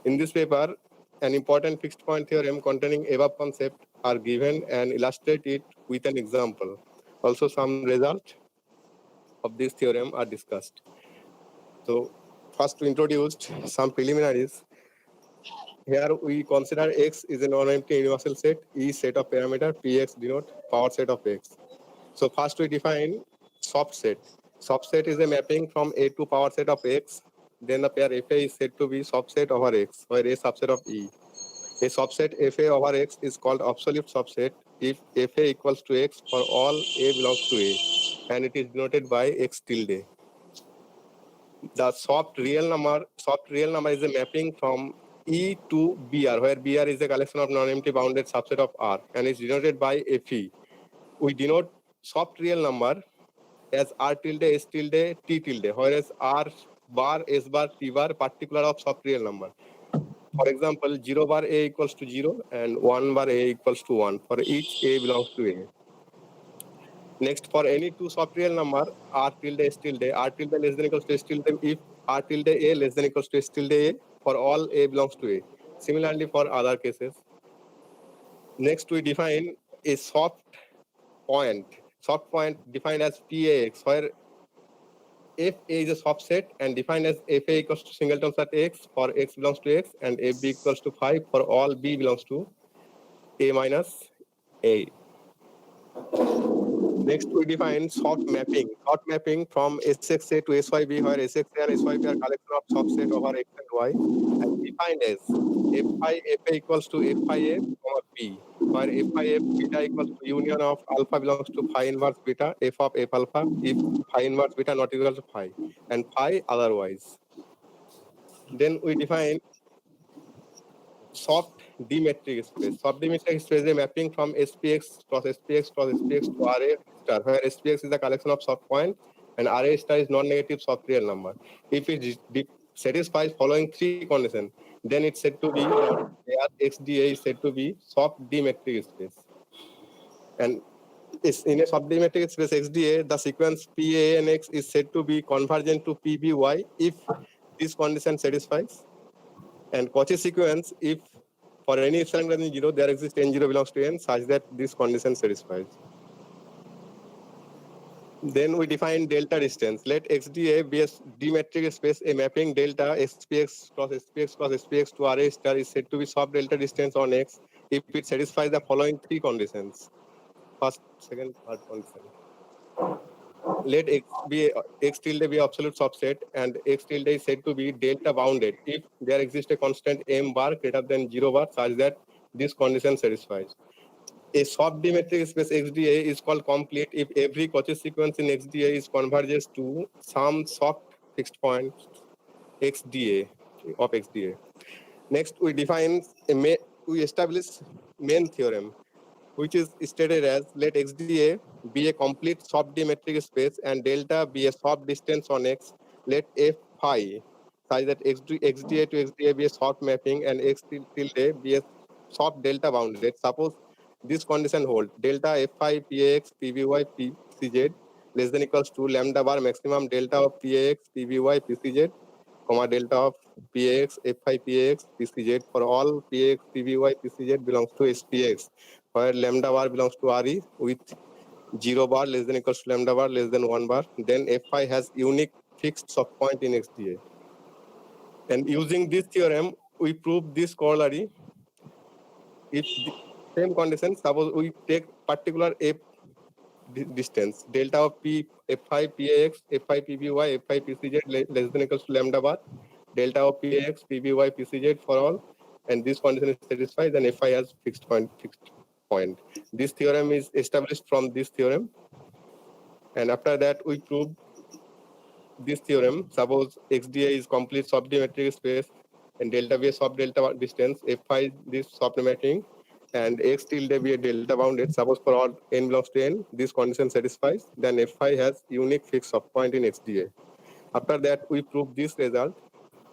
S10: In this paper, an important fixed point theorem containing above concept are given and illustrated with an example. Also, some results of this theorem are discussed. So, first we introduced some preliminaries. Here we consider X is a non-empty universal set, E set of parameter, Px denote power set of X. So first we define soft set. Soft set is a mapping from A to power set of X. Then the pair Fa is said to be subset over X, where A subset of E. A subset Fa over X is called absolute subset if Fa equals to X for all A belongs to A, and it is denoted by X tilde. The soft real number is a mapping from E to Br, where Br is a collection of non-empty bounded subset of R, and is denoted by Fe. We denote soft real number as R tilde, S tilde, T tilde, whereas R bar, S bar, T bar particular of soft real number. For example, 0 bar A equals to 0 and 1 bar A equals to 1 for each A belongs to A. Next, for any two soft real number, R tilde, S tilde, R tilde less than equals to S tilde if R tilde A less than equals to S tilde A for all A belongs to A. Similarly for other cases. Next, we define a soft point defined as PAX, where if A is a soft set and defined as FA equals to singletons at X for X belongs to X and FB equals to 5 for all B belongs to A minus A. Next, we define soft mapping. Soft mapping from SXA to SYB, where SXA and SYB are collection of subset over X and Y, and defined as F FA equals to F F, B, where F beta equals to union of alpha belongs to phi inverse beta, F of F alpha, if phi inverse beta not equal to phi, and phi otherwise. Then we define soft D metric space. Soft D metric space is a mapping from SPX cross SPX cross SPX to RA star, where SPX is the collection of soft points and RA star is non-negative soft real number. If it satisfies following three conditions, then it's said to be XDA is said to be soft D metric space. And is in a soft D metric space XDA, the sequence PANX is said to be convergent to PBY if this condition satisfies. And Cauchy sequence, if for any epsilon greater than 0, there exists n0 belongs to n such that this condition satisfies. Then we define delta distance. Let XDA be a D metric space, a mapping delta SPX cross SPX cross SPX to RA star is said to be soft delta distance on X if it satisfies the following three conditions. First, second, third condition. Let X tilde be absolute subset and X tilde is said to be delta bounded if there exists a constant M bar greater than 0 bar such that this condition satisfies. A soft D metric space XDA is called complete if every Cauchy sequence in XDA is converges to some soft fixed point XDA of XDA. Next, we define we establish main theorem, which is stated as let XDA be a complete soft D metric space and delta be a soft distance on X. Let F phi such that XDA to XDA be a soft mapping and X tilde be a soft delta bounded. Suppose this condition hold delta F phi PAX PBY PCZ less than equals to lambda bar maximum delta of PAX PBY PCZ, comma delta of PAX F phi PAX PCZ for all PAX PBY PCZ belongs to SPX, where lambda bar belongs to RE with 0 bar less than equals to lambda bar less than 1 bar. Then F phi has unique fixed soft point in XDA. And using this theorem, we prove this corollary. If the same condition, suppose we take particular F distance, delta of P F phi PAX, F phi PBY, F phi PCZ less than equals to lambda bar, delta of PAX, PBY, PCZ for all, and this condition is satisfied, then F phi has fixed point. This theorem is established from this theorem, and after that we prove this theorem. Suppose XDA is complete soft D metric space and delta be a soft delta distance, F phi this soft mapping, and X tilde be a delta bounded. Suppose for all n belongs to n, this condition satisfies, then F phi has unique fixed soft point in XDA. After that we prove this result.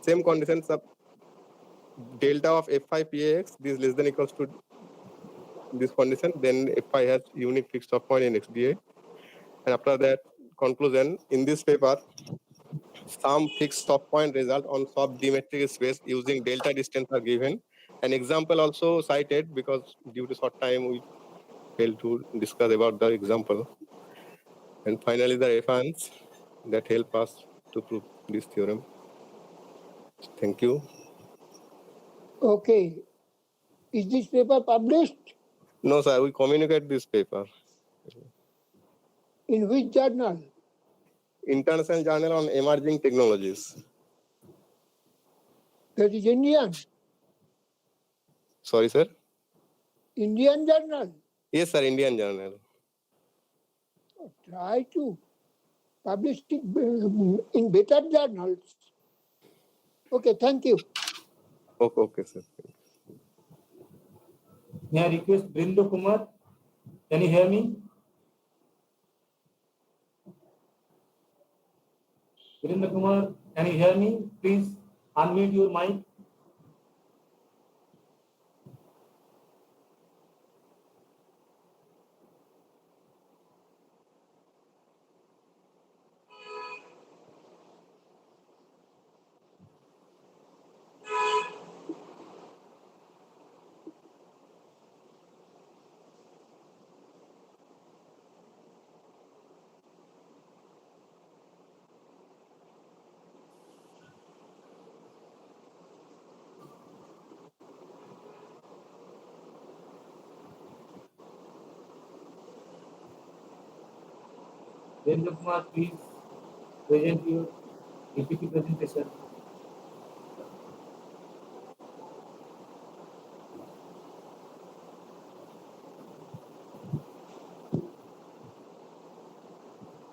S10: Same conditions of delta of F phi PAX, this less than equals to this condition, then F phi has unique fixed soft point in XDA. And after that, conclusion, in this paper, some fixed soft point result on soft D metric space using delta distance are given. An example also cited because due to short time we failed to discuss about the example. And finally, the reference that help us to prove this theorem. Thank you.
S2: Okay. Is this paper published?
S10: No, sir, we communicate this paper.
S2: In which journal?
S10: International Journal on Emerging Technologies.
S2: That is Indian.
S10: Sorry, sir.
S2: Indian journal.
S10: Yes, sir, Indian Journal.
S2: Try to publish it in better journals. Okay, thank you.
S10: Okay, sir.
S3: May I request Brindo Kumar? Can you hear me? Brindo Kumar, can you hear me? Please unmute your mic. Brindo Kumar, please present your PPT presentation.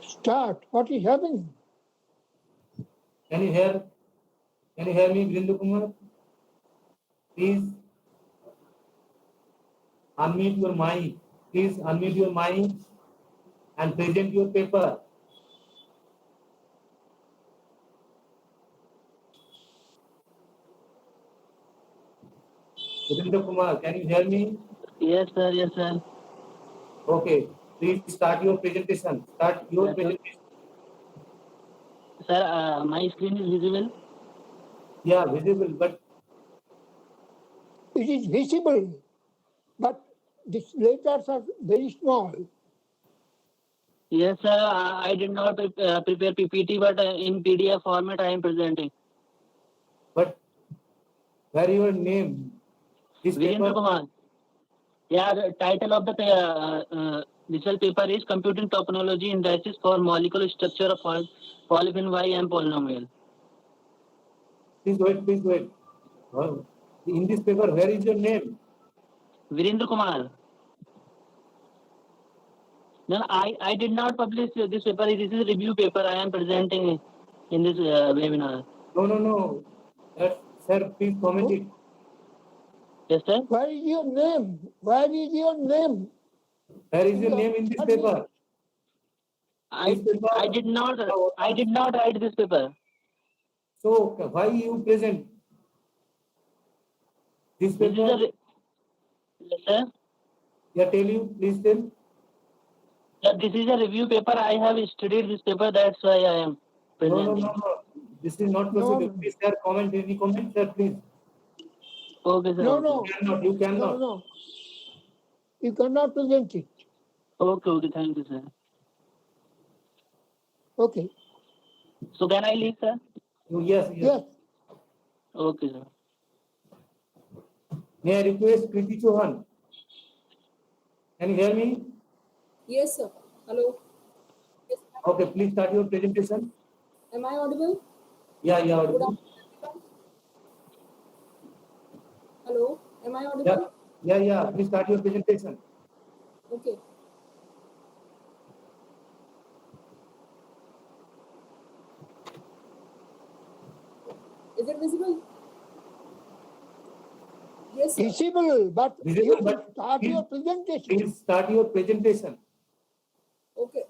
S2: Start. What is happening?
S3: Can you hear me, Brindo Kumar? Please unmute your mic. Please unmute your mic and present your paper. Surendra Kumar, can you hear me?
S9: Yes, sir. Yes, sir.
S3: Okay, please start your presentation. Start your
S9: Yes, sir.
S3: presentation.
S9: Sir, my screen is visible.
S3: Yeah, visible, but
S2: It is visible, but these letters are very small.
S9: Yes, sir. I did not prepare PPT, but in PDF format I am presenting.
S3: but where your name? This
S9: Virendra
S3: paper.
S9: Kumar. Yeah, the title of the digital paper is Computing Topology Indices for Molecular Structure of Polyphenols Y and Polynomial.
S3: Please wait. Please wait. Oh, in this paper, where is your name?
S9: Virendra Kumar. No, I did not publish this paper. This is a review paper I am presenting in this webinar.
S3: No. Sir, please comment it.
S9: Yes, sir.
S2: Where is your name? Where is your name?
S3: Where is your name in this paper?
S9: I did not write this paper.
S3: So why you present this
S9: This is
S3: paper?
S9: yes, sir.
S3: Yeah, tell you. Please tell.
S9: Sir, this is a review paper. I have studied this paper. That's why I am presenting.
S3: No. This is not
S2: No,
S3: possible.
S2: no.
S3: Please, sir, comment any comment, sir, please.
S9: Okay, sir.
S2: No.
S3: You cannot.
S2: No. You cannot present it.
S9: Okay. Thank you, sir.
S2: Okay.
S9: So can I leave, sir?
S3: Yes.
S2: Yes.
S9: Okay, sir.
S3: May I request Kriti Chauhan? Can you hear me?
S1: Yes, sir. Hello. Yes.
S3: Okay, please start your presentation.
S1: Am I audible?
S3: Yeah.
S1: Good afternoon. Hello. Am I audible?
S3: Yeah. Please start your presentation.
S1: Okay. Is it visible? Yes, sir.
S2: Visible, but
S3: Visible,
S2: you
S3: but
S2: should start your presentation.
S3: Please start your presentation.
S1: Okay.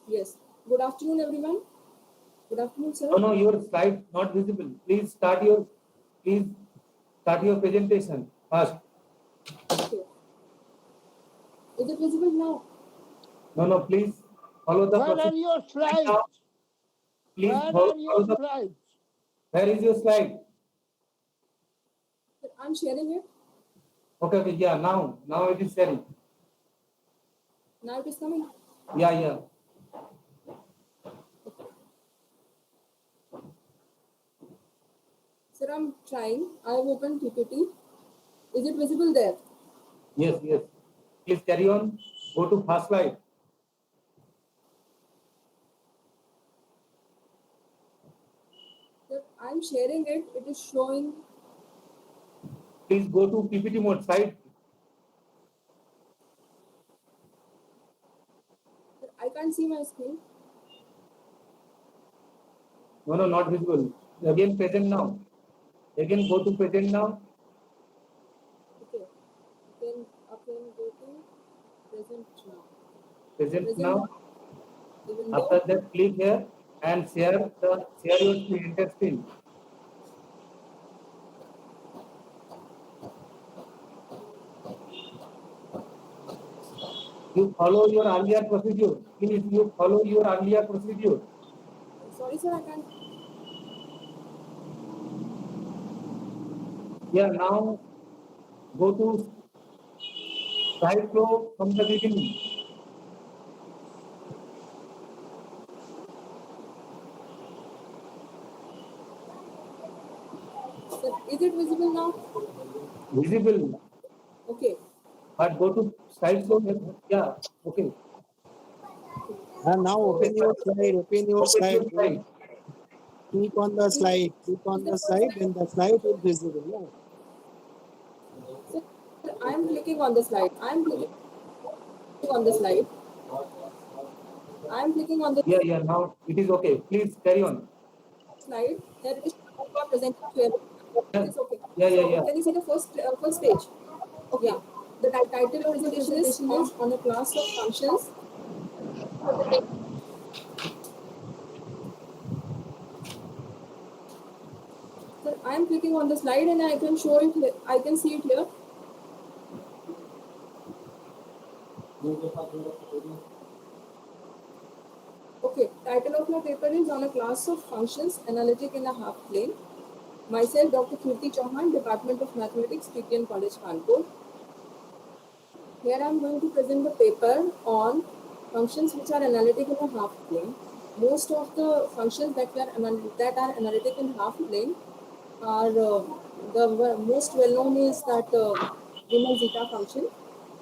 S1: Yes. Good afternoon, everyone. Good afternoon, sir.
S3: No, your slide not visible. Please start your presentation first.
S1: Okay. Is it visible now?
S3: No, please follow the
S2: Where are
S3: procedure.
S2: your slides?
S3: Please
S2: Where
S3: follow
S2: are your
S3: the.
S2: slides?
S3: Where is your slide?
S1: Sir, I'm sharing it.
S3: Okay. Yeah, now it is sharing.
S1: Now it is coming.
S3: Yeah.
S1: Sir, I'm trying. I have opened PPT. Is it visible there?
S3: Yes. Please carry on. Go to first slide.
S1: Sir, I'm sharing it. It is showing.
S3: Please go to PPT mode side.
S1: Sir, I can't see my screen.
S3: No, not visible. Again present now. Again go to present now.
S1: Okay. Then again go to present now.
S3: Present now.
S1: The window.
S3: After that, click here and share your screen, enter screen. You follow your earlier procedure. Please, you follow your earlier procedure.
S1: Sorry, sir, I can't.
S3: Yeah, now go to slide flow from the beginning.
S1: Sir, is it visible now?
S3: Visible,
S1: Okay.
S3: but go to slide flow. Yeah, okay.
S11: And now open your slide. Open your slide. Click on the slide. Click on the slide, and the slide is visible. Yeah.
S1: Sir, I am clicking on the slide. I am clicking on the slide. I am clicking on the.
S3: Yeah. Now it is okay. Please carry on.
S1: slide. Here it is presented clearly. It's okay.
S3: Yeah.
S1: Can you see the first page? Okay. Yeah. The title of the presentation is on a class of functions. So I am clicking on the slide and I can show it. I can see it here. Okay. Title of my paper is on a class of functions, analytic in a half plane. Myself, Dr. Kirti Chauhan, Department of Mathematics, PPN College, Kanpur. Here I am going to present the paper on functions which are analytic in a half plane. Most of the functions that are analytic in half plane are the most well known is that Riemann zeta function.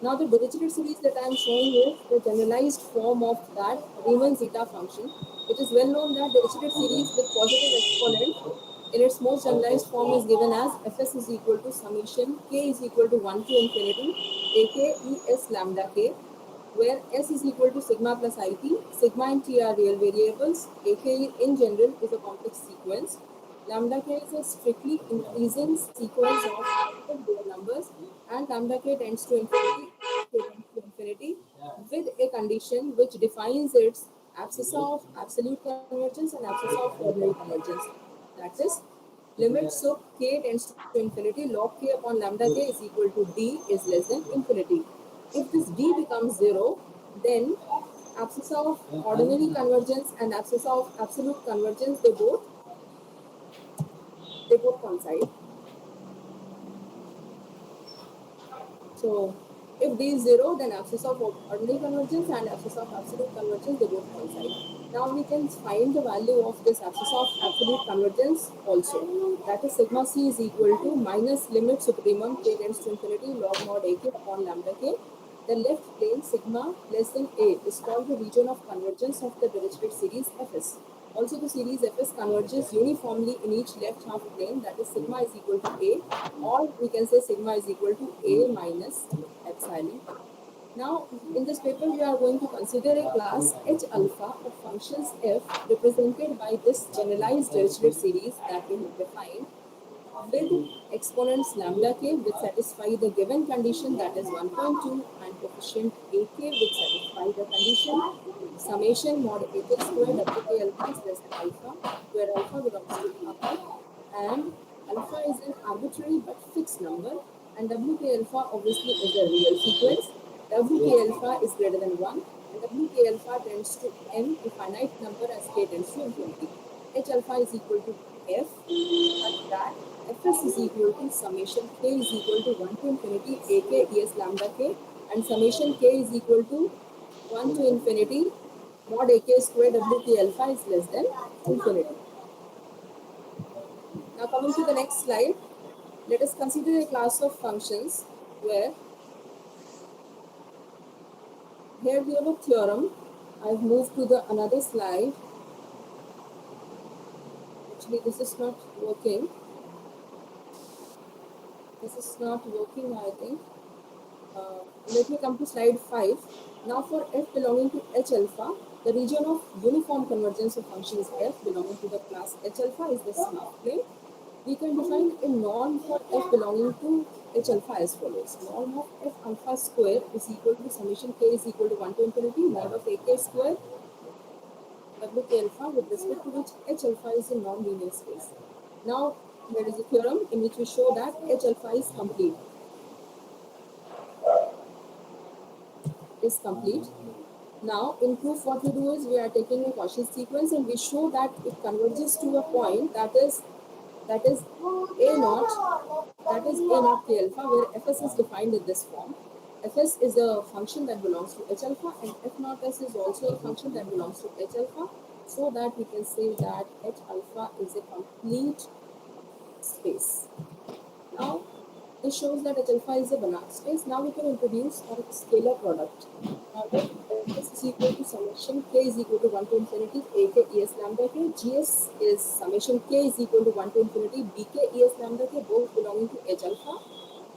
S1: Now the Dirichlet series that I am showing is the generalized form of that Riemann zeta function. It is well known that Dirichlet series with positive exponents in its most generalized form is given as fs is equal to summation k is equal to 1 to infinity ake es lambda k, where s is equal to sigma plus it. Sigma and t are real variables. Ak in general is a complex sequence. Lambda k is a strictly increasing sequence of real numbers, and lambda k tends to infinity with a condition which defines its abscissa of absolute convergence and abscissa of ordinary convergence. That is, limit so k tends to infinity, log k upon lambda k is equal to d is less than infinity. If this d becomes 0, then abscissa of ordinary convergence and abscissa of absolute convergence, they both coincide. So if d is 0, then abscissa of ordinary convergence and abscissa of absolute convergence, they both coincide. Now we can find the value of this abscissa of absolute convergence also. That is, sigma c is equal to minus limit supremum k tends to infinity log mod ak upon lambda k. The left plane sigma less than a is called the region of convergence of the Dirichlet series fs. Also, the series fs converges uniformly in each left half plane, that is sigma is equal to a, or we can say sigma is equal to a minus epsilon. Now, in this paper, we are going to consider a class H alpha of functions f represented by this generalized Dirichlet series that we have defined, with exponents lambda k which satisfy the given condition, that is 1.2, and coefficient ak which satisfy the condition summation mod ak square wk alpha is less than alpha, where alpha belongs to upper and alpha is an arbitrary but fixed number, and wk alpha obviously is a real sequence. Wk alpha is greater than 1 and wk alpha tends to m, a finite number, as k tends to infinity. H alpha is equal to f, such that fs is equal to summation k is equal to 1 to infinity ak es lambda k, and summation k is equal to 1 to infinity mod ak square wk alpha is less than infinity. Now coming to the next slide, let us consider a class of functions where here we have a theorem. I've moved to the another slide. Actually, this is not working. This is not working, I think. Let me come to slide 5. Now for f belonging to H alpha, the region of uniform convergence of functions f belonging to the class H alpha is this half plane. We can define a norm for f belonging to H alpha as follows. Norm of f alpha square is equal to summation k is equal to 1 to infinity mod of ak square wk alpha, with respect to which H alpha is a non-linear space. Now there is a theorem in which we show that H alpha is complete. Now, in proof, what we do is we are taking a Cauchy sequence and we show that it converges to a point that is a naught k alpha, where fs is defined in this form. Fs is a function that belongs to H alpha, and f naught s is also a function that belongs to H alpha, so that we can say that H alpha is a complete space. Now, this shows that H alpha is a Banach space. Now we can introduce our scalar product. Now that this is equal to summation k is equal to 1 to infinity ak es lambda k. Gs is summation k is equal to 1 to infinity bk es lambda k, both belonging to H alpha,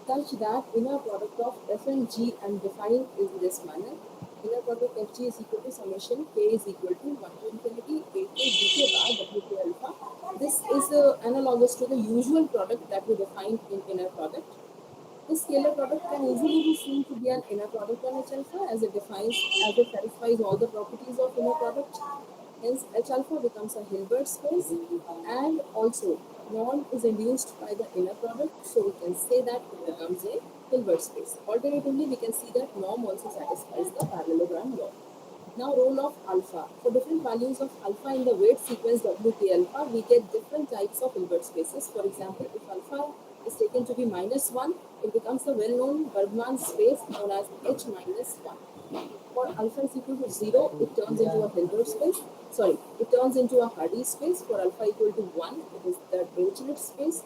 S1: such that inner product of f and g I'm defining in this manner. Inner product of g is equal to summation k is equal to 1 to infinity ak bk bar wk alpha. This This is analogous to the usual product that we define in inner product. This scalar product can easily be seen to be an inner product on H alpha as it satisfies all the properties of inner product. Hence, H alpha becomes a Hilbert space, and also norm is induced by the inner product, so we can say that it becomes a Hilbert space. Alternatively, we can see that norm also satisfies the parallelogram law. Now, role of alpha. For different values of alpha in the weight sequence WK alpha, we get different types of Hilbert spaces. For example, if alpha is taken to be -1, it becomes a well-known Bergman space known as H -1. For alpha is equal to 0, it turns into a Hilbert space. Sorry, it turns into a Hardy space. For alpha equal to 1, it is the Dirichlet space.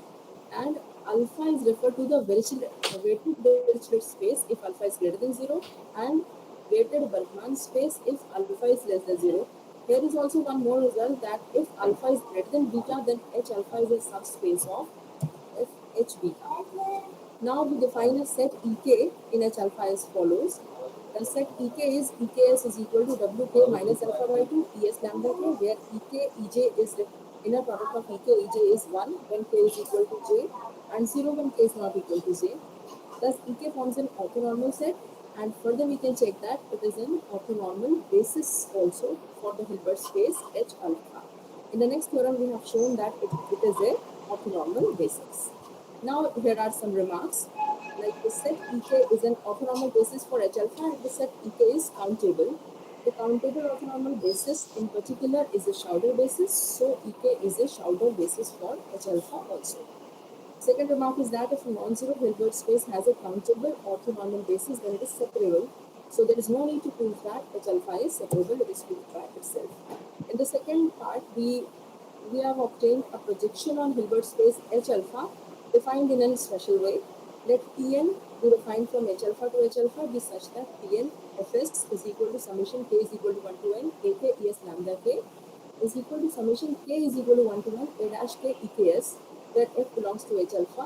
S1: And alpha is referred to the weighted Dirichlet space if alpha is greater than 0, and weighted Bergman space if alpha is less than 0. There is also one more result that if alpha is greater than beta, then H alpha is a subspace of H beta. Now we define a set Ek in H alpha as follows. The set Ek is Eks is equal to Wk minus alpha by 2 Es lambda k, where Ek Ej is the inner product of Ek Ej is 1 when k is equal to j, and 0 when k is not equal to j. Thus, Ek forms an orthonormal set, and further we can check that it is an orthonormal basis also for the Hilbert space H alpha. In the next theorem, we have shown that it is a orthonormal basis. Now, here are some remarks. Like the set Ek is an orthonormal basis for H alpha, and the set Ek is countable. The countable orthonormal basis in particular is a Schauder basis, so Ek is a Schauder basis for H alpha also. Second remark is that if a non-zero Hilbert space has a countable orthonormal basis, then it is separable. So there is no need to prove that H alpha is separable, it is proved by itself. In the second part, we have obtained a projection on Hilbert space H alpha defined in a special way. Let Pn be defined from H alpha to H alpha be such that Pn Fs is equal to summation k is equal to 1 to n Ak Es lambda k is equal to summation k is equal to 1 to n A dash k Eks, where F belongs to H alpha.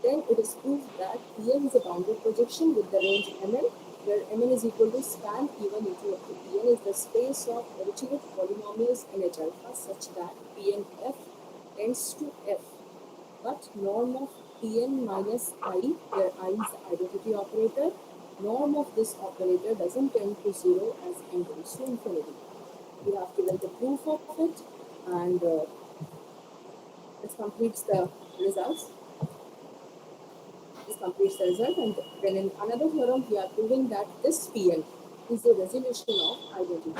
S1: Then it is proved that Pn is a bounded projection with the range Mn, where Mn is equal to span E1 into F. Pn is the space of Dirichlet polynomials in H alpha such that Pnf tends to F. But norm of Pn minus I, where I is the identity operator, norm of this operator doesn't tend to 0 as n tends to infinity. We have given the proof of it, and this completes the results. This completes the result, and then in another theorem, we are proving that this Pn is the resolution of identity.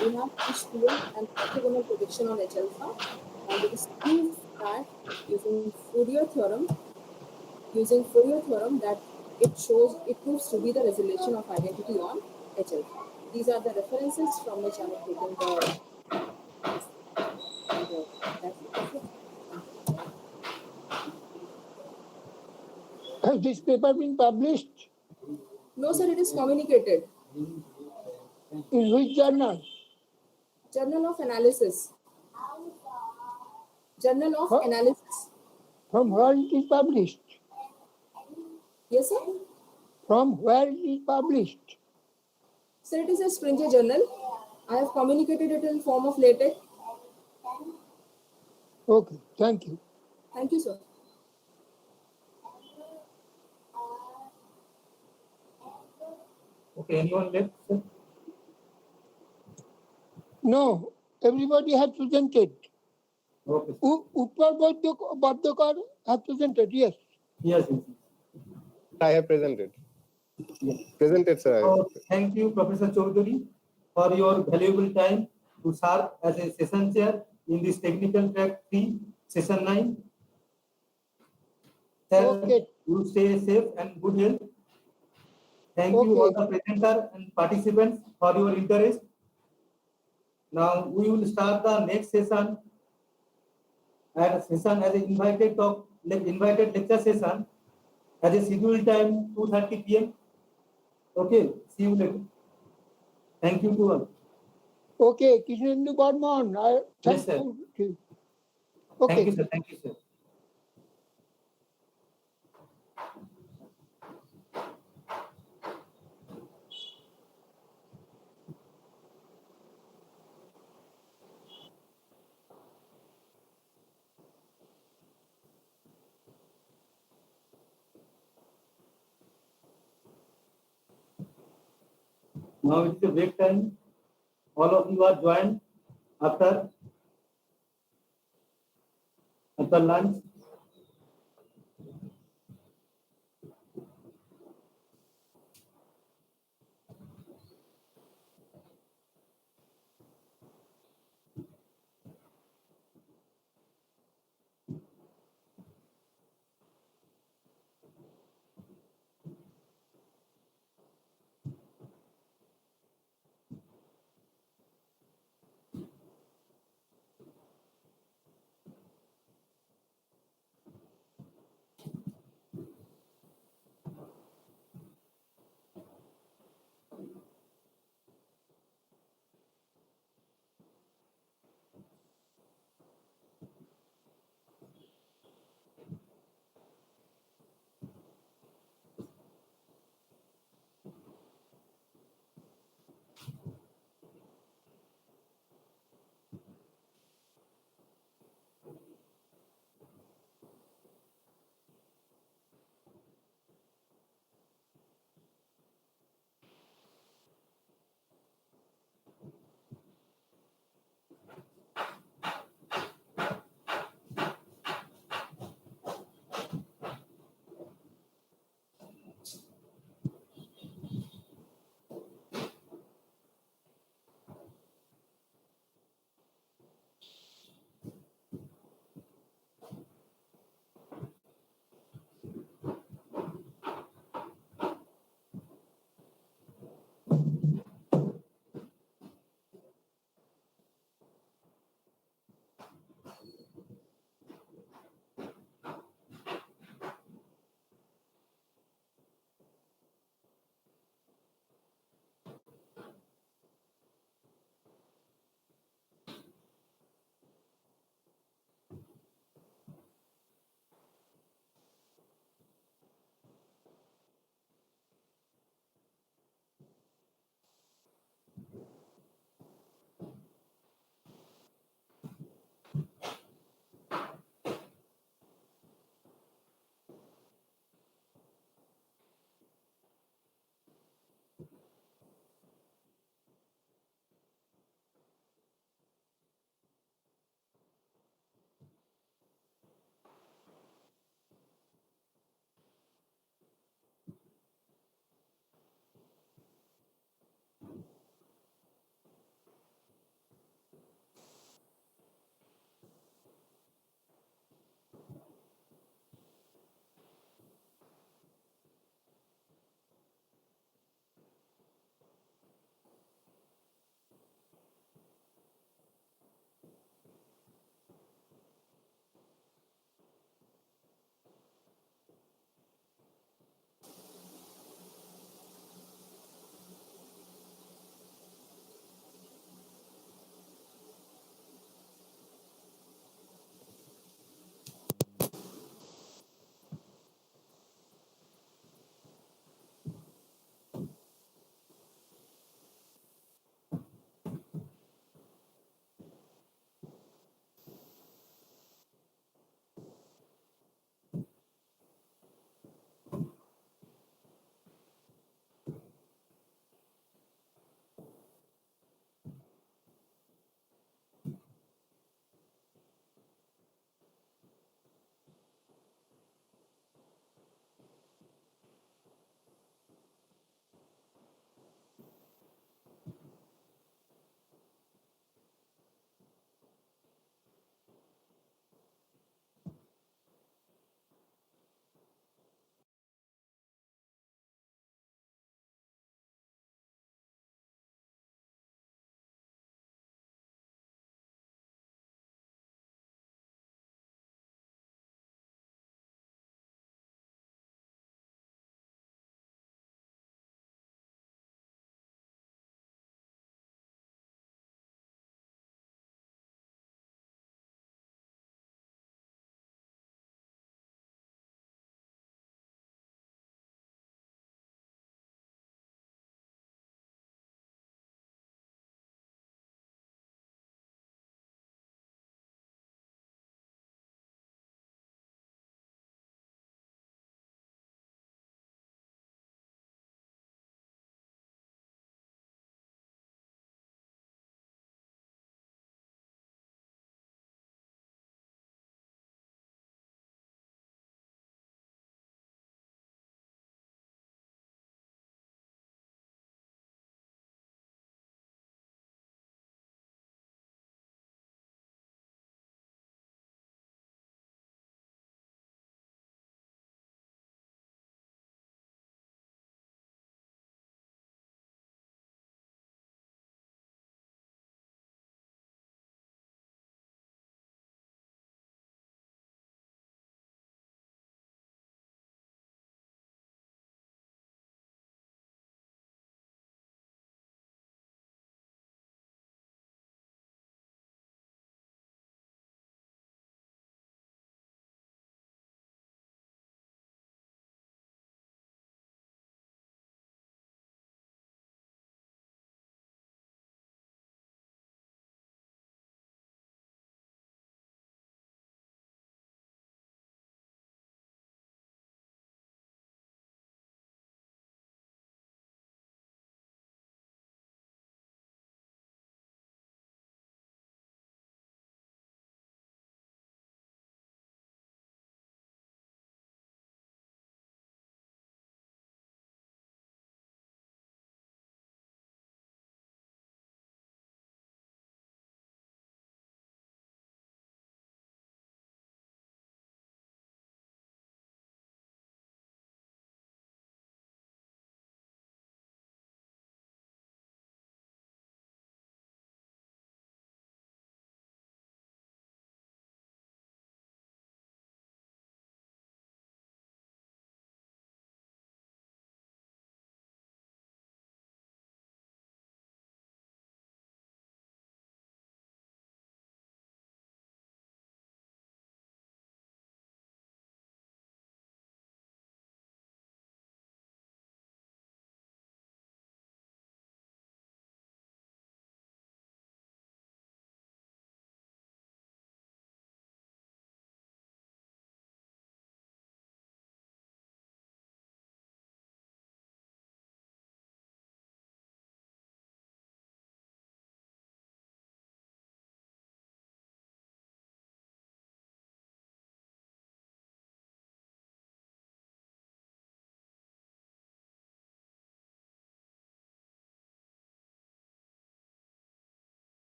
S1: We have each Pn an orthogonal projection on H alpha, and it is proved that using Fourier theorem that it proves to be the resolution of identity on H alpha. These are the references from which I have taken the that's it.
S2: Has this paper been published?
S1: No, sir, it is communicated.
S2: In which journal?
S1: Journal of Analysis. Journal of
S2: Huh?
S1: Analysis.
S2: From where it is published?
S1: Yes, sir.
S2: From where it is published?
S1: Sir, it is a Springer journal. I have communicated it in form of LaTeX.
S2: Okay, thank you.
S1: Thank you, sir.
S3: Okay, anyone left, sir?
S2: No, everybody has presented.
S3: Okay, sir.
S2: Utpal Bardakar has presented, yes.
S3: Yes, yes.
S10: I have presented.
S3: Yes.
S10: Presented, sir. I have.
S3: So, thank you, Professor Chaudhary, for your valuable time to serve as a session chair in this technical track 3, session 9. Sir,
S2: Okay.
S3: you stay safe and good health. Thank you all the presenter and participants for your interest. Now we will start the next session as an invited lecture session at a scheduled time 2:30 p.m. Okay, see you later. Thank you to all.
S2: Okay, Kishendu Barman,
S3: Yes, sir.
S2: you.
S3: Thank
S2: Okay.
S3: you, sir. Thank you, sir. Now it's a break time. All of you are joined after lunch.